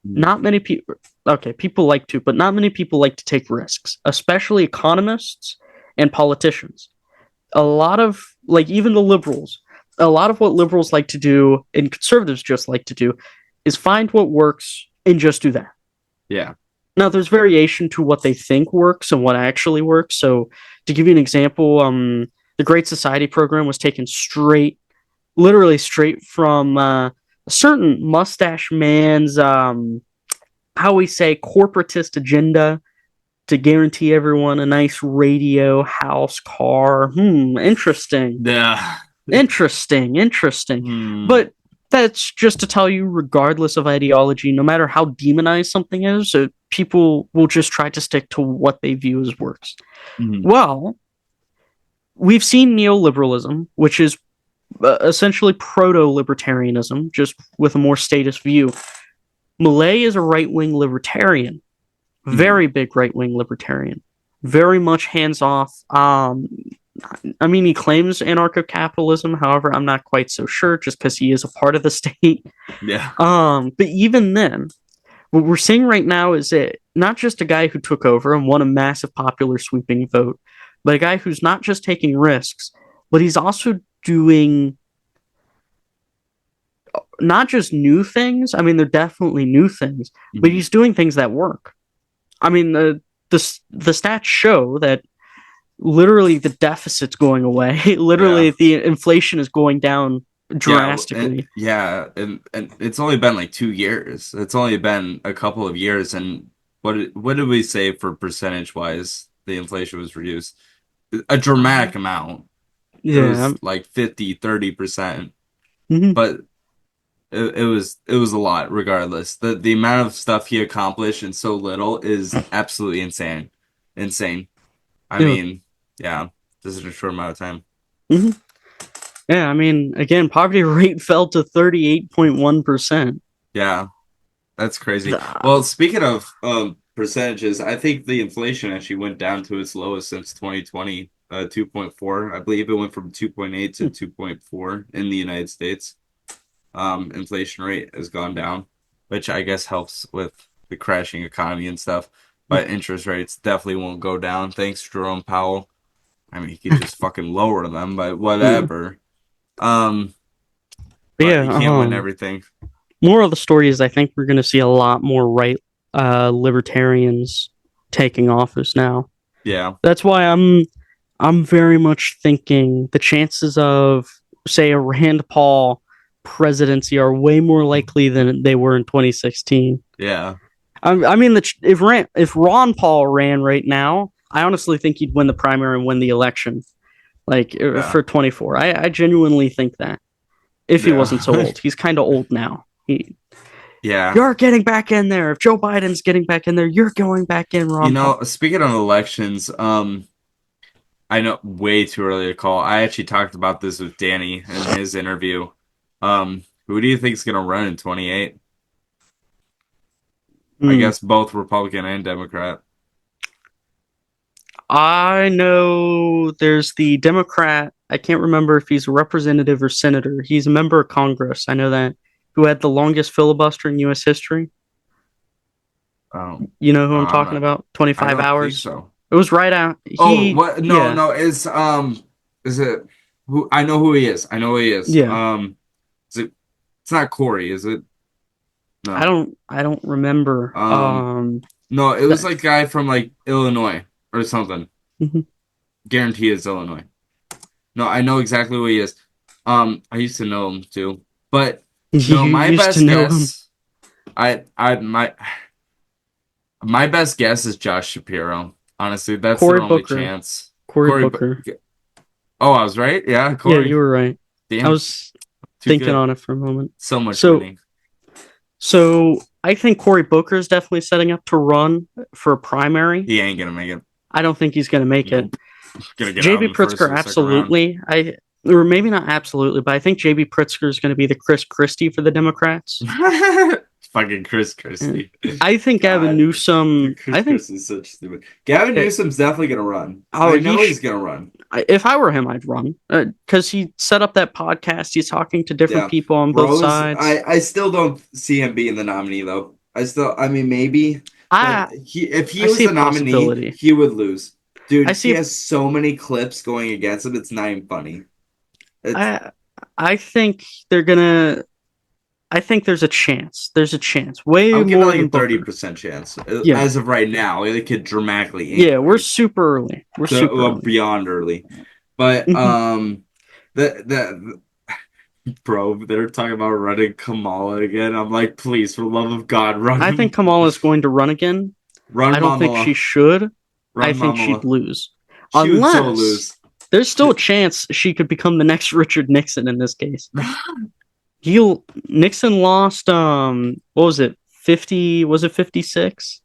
mm, Not many people, okay, people like to, but not many people like to take risks, especially economists and politicians. A lot of, like, even the liberals, a lot of what liberals like to do and conservatives just like to do is find what works and just do that. yeah. Now, there's variation to what they think works and what actually works. So, to give you an example, the Great Society program was taken literally straight from a certain mustache man's, how we say, corporatist agenda to guarantee everyone a nice radio, house, car. Interesting. Yeah. Interesting. Hmm. But that's just to tell you, regardless of ideology, no matter how demonized something is, people will just try to stick to what they view as works. Hmm. Well, we've seen neoliberalism, which is essentially proto-libertarianism, just with a more statist view. Milei is a right-wing libertarian, Mhm. very big right-wing libertarian, very much hands-off. I mean, he claims anarcho-capitalism. However, I'm not quite so sure, just because he is a part of the state. Yeah. But even then, what we're seeing right now is it not just a guy who took over and won a massive popular sweeping vote, but a guy who's not just taking risks, but he's also doing not just new things. I mean, they're definitely new things, but Mhm. he's doing things that work. I mean, the stats show that literally the deficit's going away. Yeah. Literally, the inflation is going down drastically. And it's only been like 2 years. It's only been a couple of years, and what did we say for percentage wise the inflation was reduced? A Uh, dramatic amount. It yeah. was like 50, 30%, Mhm. but it was a lot regardless. The amount of stuff he accomplished in so little is absolutely insane. Insane. I Yeah. mean, yeah, this is a short amount of time. Mhm. Yeah. I mean, again, poverty rate fell to 38.1%. Yeah. That's crazy. Well, speaking of percentages, I think the inflation actually went down to its lowest since 2020, 2.4. I believe it went from 2.8 to 2.4 in the United States. Inflation rate has gone down, which I guess helps with the crashing economy and stuff. But interest rates definitely won't go down thanks to Jerome Powell. I mean, he could just fucking lower them, but Yeah. whatever. Um, But but yeah. you can't win everything. Moral of the story is I think we're going to see a lot more right libertarians taking office now. Yeah, That's why I'm very much thinking the chances of say a Rand Paul presidency are way more likely than they were in 2016. yeah, I mean, if Ron Paul ran right now, I honestly think he'd win the primary and win the election, like yeah, for 24. I genuinely think that if he yeah. wasn't so old, he's kind of old now. Yeah. You're getting back in there. If Joe Biden's getting back in there, you're going back in, You Ron Paul. know, speaking of elections, I know way too early to call. I actually talked about this with Danny in his interview. Who do you think is gonna run in 28? I Hmm. guess both Republican and Democrat. I know there's the Democrat. I can't remember if he's a representative or senator. He's a member of Congress. I know that. Who had the longest filibuster in U.S. history? Oh, You know who I'm I'm talking not. about? I 25 don't think hours. so. It was right out. Oh, what? No, Yeah, no. Is it who? I know who he is. I know who he is. yeah. Is it? It's not Corey, is it? No. I don't remember. Um, no. It was That, like guy from like Illinois or something. mhm. Guarantee it's Illinois. No, I know exactly who he is. I used to know him too, but You no, my used to best know him. guess, I my best guess is Josh Shapiro. Honestly, that's Cory their only Booker. chance. Cory Corey, Booker. oh, I was right. Yeah, Yeah, you Corey. were right. I Damn, was too thinking good. on it for a moment. So much So winning. So I think Cory Booker is definitely setting up to run for a primary. He ain't gonna make it. I don't think he's going to make it. Nope. Gonna get out JB in the first Pritzker, or second round. absolutely. Or maybe not absolutely, but I think JB Pritzker is going to be the Chris Christie for the Democrats. Fucking Chris Yeah. Christie. I think Gavin God, Newsom. Chris Christie's such stupid. Gavin Uh, Newsom's definitely gonna run. oh, I know he's gonna run. if I were him, I'd run because he set up that podcast. He's talking to different Yeah, people on both Rose. sides. I still don't see him being the nominee though. I mean, maybe, but I if he I was see a the nominee, possibility. he would lose. I Dude, he see. has so many clips going against him. It's not even funny. It's I I think they're gonna. I think there's a chance. There's a chance. Way I'll give it more like than a thirty Booker. percent chance. Yeah. As of right now, it could dramatically Yeah, we're increase super early. We're to super early. beyond early. But Mhm. the bro, they're talking about running Kamala again. I'm like, please, for the love of God, I think run, Kamala is going to run again. I run, don't think she Mama, should. I run, think she'd Mama. lose. She would so Unless lose. there's still a chance she could become the next Richard Nixon in this case. He'll Nixon lost what was it? 50 was it 56?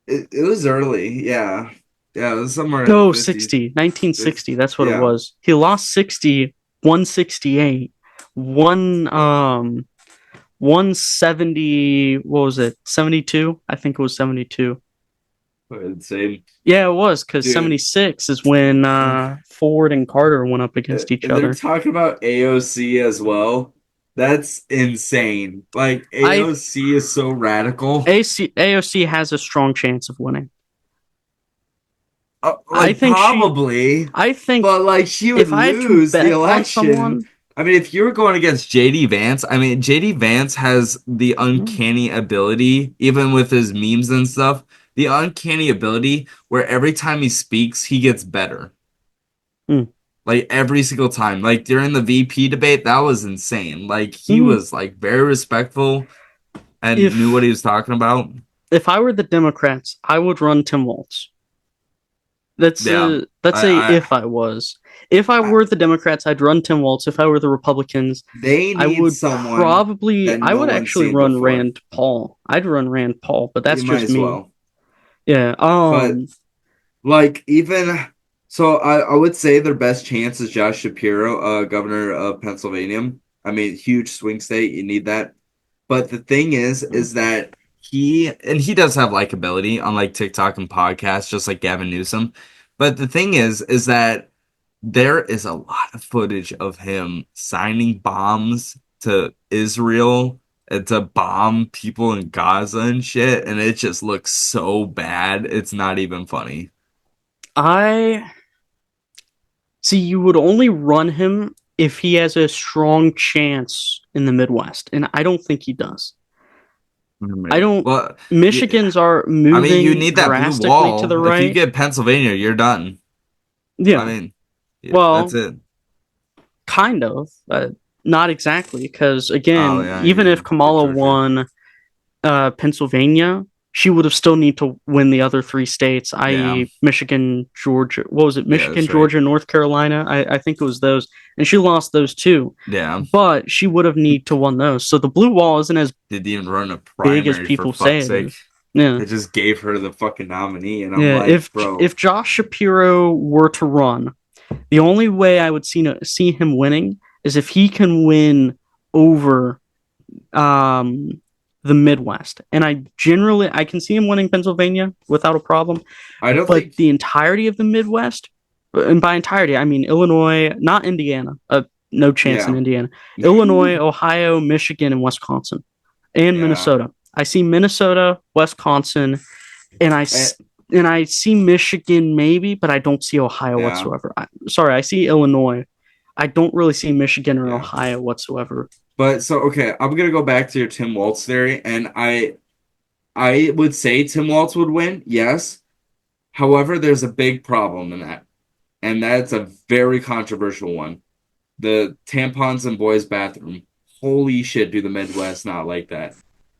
It was early, yeah. Yeah, it was somewhere in the No, 50s. 60, 1960. That's what it Yeah, was. He lost 60, 168, one 170. What was it? 72. I think it was 72. insane, Yeah, it was because dude. 76 is when Ford and Carter went up against each And they're other. talking about AOC as well. That's insane. Like I AOC is so radical. AOC has a strong chance of winning. I Like think she. probably, I think but like she would if I had to lose the bet on election. someone, I mean, if you were going against JD Vance, I mean, JD Vance has the mm, uncanny ability, even with his memes and stuff, the uncanny ability where every time he speaks, he gets better. mm, Like every single time. Like during the VP debate, that was insane. Like he mm, was like very respectful and knew what if he was talking about. if I were the Democrats, I would run Tim Walz. Yeah. That's a I if I was. If I I were the Democrats, I'd run Tim Walz. If I were the Republicans, they need someone that I no would one's actually seen run before. Rand Paul. I'd run Rand Paul, but You that's might just as me. well. Yeah. But like even so I would say their best chance is Josh Shapiro, governor of Pennsylvania. I mean, huge swing state, you need that. But the thing is that he does have likability on like TikTok and podcasts, just like Gavin Newsom. But the thing is that there is a lot of footage of him signing bombs to Israel and to bomb people in Gaza and shit, and it just looks so bad. It's not even funny. I see you would only run him if he has a strong chance in the Midwest, and I don't think he does. I don't. Well, yeah, Michigan's are I mean, you moving need that blue drastically to the wall. If you right. get Pennsylvania, you're done. I Yeah. mean, yeah, that's Well, it. kind of. Not exactly, because Oh again, yeah, even if you get Kamala Georgia. won Pennsylvania, she would have still need to win the other three states, Yeah, i.e., Michigan, Georgia. What was it? yeah, Michigan, that's right. Georgia, North Carolina. I think it was those, and she lost those two. Yeah, But she would have need to won those. So the blue wall isn't as didn't even run a big as primary for people say fuck's it sake. is. Yeah. They just gave her the fucking nominee, and I'm Yeah, like, bro, if Josh Shapiro were to run, the only way I would see him winning is if he can win over um, the Midwest. And I can see him winning Pennsylvania without a problem, I don't but think, the entirety of the Midwest, and by entirety I mean Illinois, not Indiana. No chance in yeah, Indiana. Illinois, Ohio, Michigan, and Wisconsin, and yeah, Minnesota. I see Minnesota, Wisconsin, and eh, I see Michigan maybe, but I don't see Ohio yeah, whatsoever. Sorry, I see Illinois. I don't really see Michigan or yeah. Ohio whatsoever. But so okay, I'm gonna go back to your Tim Waltz theory, and I would say Tim Waltz would win, yes. However, there's a big problem in that, and that's a very controversial one. The tampons in boys' bathroom. Holy shit, do the Midwest not like that?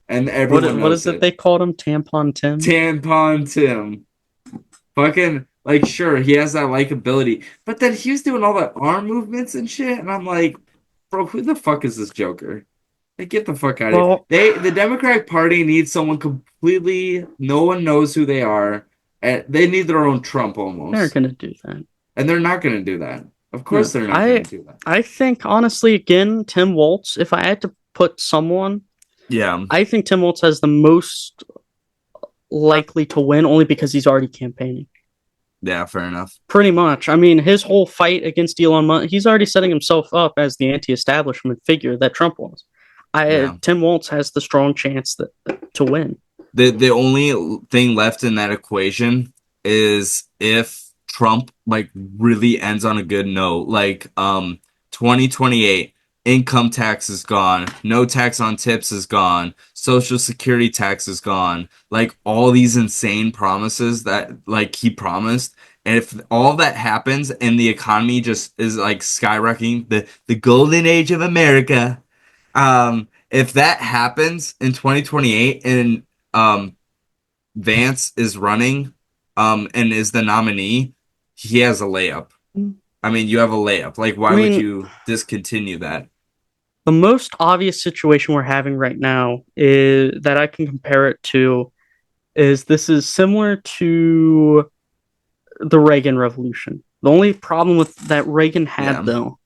And everyone What knows is it it. they called him? Tampon Tim? Tampon Tim. Fucking like sure, he has that likability, but then he was doing all that arm movements and shit, and I'm like, bro, who the fuck is this Joker? Like, get the fuck out of here. Well, The Democratic Party needs someone completely no one knows who they are, and they need their own Trump they're almost. gonna do that. And they're not gonna do that. Of No, course they're not gonna do that. I think honestly, again, Tim Waltz. If I had to put someone, Yeah. I think Tim Waltz has the most likely to win, only because he's already campaigning. Yeah, fair enough. Pretty much. I mean, his whole fight against Elon Musk, he's already setting himself up as the anti-establishment figure that Trump was. Yeah. Tim Waltz has the strong chance to win. The only thing left in that equation is if Trump like really ends on a good note, like 2028 income tax is gone, no tax on tips is gone, social security tax is gone, like all these insane promises that like he promised. And if all that happens and the economy just is like skyrocketing, the golden age of America, if that happens in 2028 and um Vance is running and is the nominee, he has a layup. I mean, you have a layup. Like, I why would mean, you discontinue that? the most obvious situation we're having right now is that I can compare it to is this is similar to the Reagan Revolution. The only problem with that Reagan had, Yeah. though,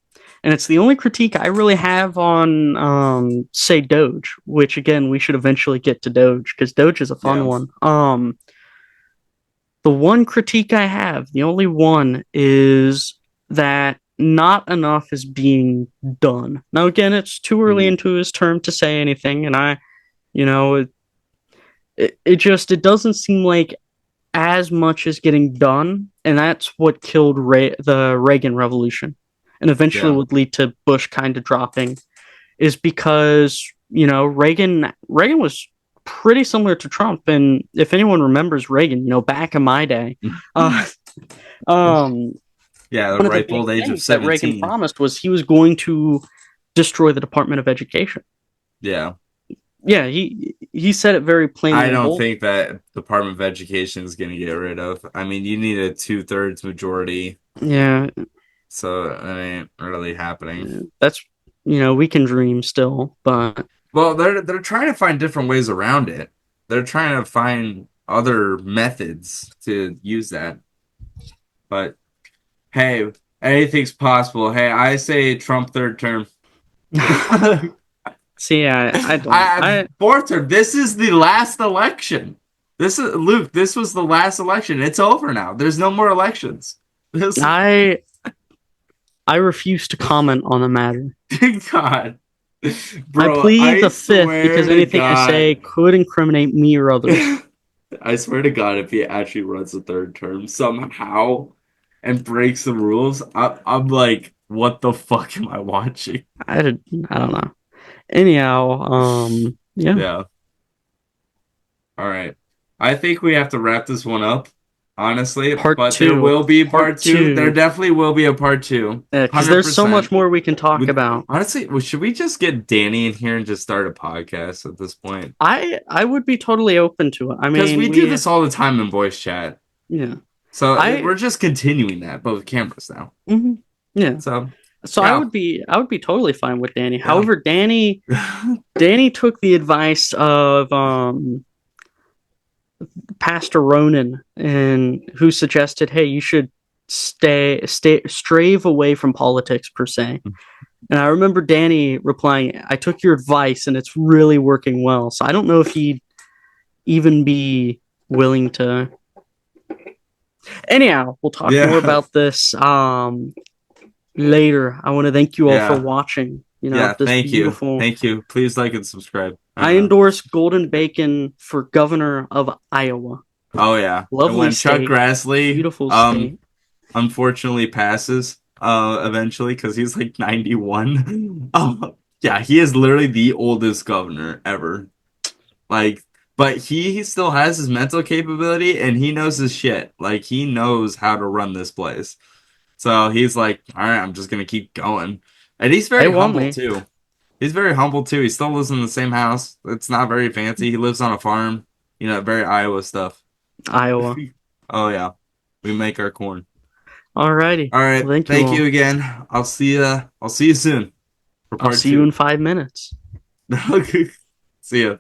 and it's the only critique I really have on, say, Doge, which again we should eventually get to Doge because Doge is a fun Yeah. one. The one critique I have, the only one, is that not enough is being done. Now, again, it's too early Mhm. into his term to say anything, and you know, it just it doesn't seem like as much is getting done, and that's what killed the Reagan Revolution, and eventually Yeah. would lead to Bush kind of dropping, is because Reagan was pretty similar to Trump, and if anyone remembers Reagan, back in my day, uh, um, Yeah, the one of the ripe big old age of things that Reagan 17. promised was he was going to destroy the Department of Education. Yeah. Yeah, he said it very plainly I and don't bold. think that Department of Education is going to get rid of. I mean, you need a two-thirds majority, Yeah, so that ain't really happening. that's we can dream still, but Well, they're trying to find different ways around it. They're trying to find other methods to use that. But hey, anything's possible. Hey, I say Trump third term. see, I don't. I fourth term. This is the last election. This is Luke. This was the last election. It's over now. There's no more elections. This I I refuse to comment on the matter. God, I bro. plead I the fifth swear because to anything I say God. could incriminate me or others. I swear to God, if he actually runs a third term somehow and breaks the rules, I'm like, what the fuck am I watching? I don't know. Anyhow, yeah, Yeah. All right. I think we have to wrap this one up, honestly, part but there two, will be part part two. There two, definitely will be a part two. because there's so much 100%. more we can talk With about. honestly, should we just get Danny in here and just start a podcast at this point? I would be totally open to it. I Because mean, we do this all the time in voice chat. yeah, So I, we're just continuing that, but with cameras now. mhm, yeah. So So yeah. I would be totally fine with Danny. Yeah. However, Danny took the advice of Pastor Ronan, and who suggested, hey, you should strave away from politics per se. And I remember Danny replying, I took your advice and it's really working well. So I don't know if he'd even be willing to. Anyhow, we'll talk more Yeah. about this later. I want to thank you all for Yeah. watching. Yeah. This Thank you. beautiful. Thank you. Please like and subscribe. I endorse Golden Bacon for governor of Iowa. Oh yeah. And Lovely when Chuck state, Grassley beautiful state. unfortunately passes eventually because he's like 91. Yeah, he is literally the oldest governor ever. Like, but he still has his mental capability and he knows his shit. Like he knows how to run this place. So he's like, all right, I'm just gonna keep going. And he's They very want humble me, too. He's very humble too. He still lives in the same house. It's not very fancy. He lives on a farm, very Iowa stuff. Iowa. Oh yeah. We make our corn. Alrighty. All Well, right. thank you Thank you all. again. I'll see you soon for I'll part see you two. in 5 minutes. See ya.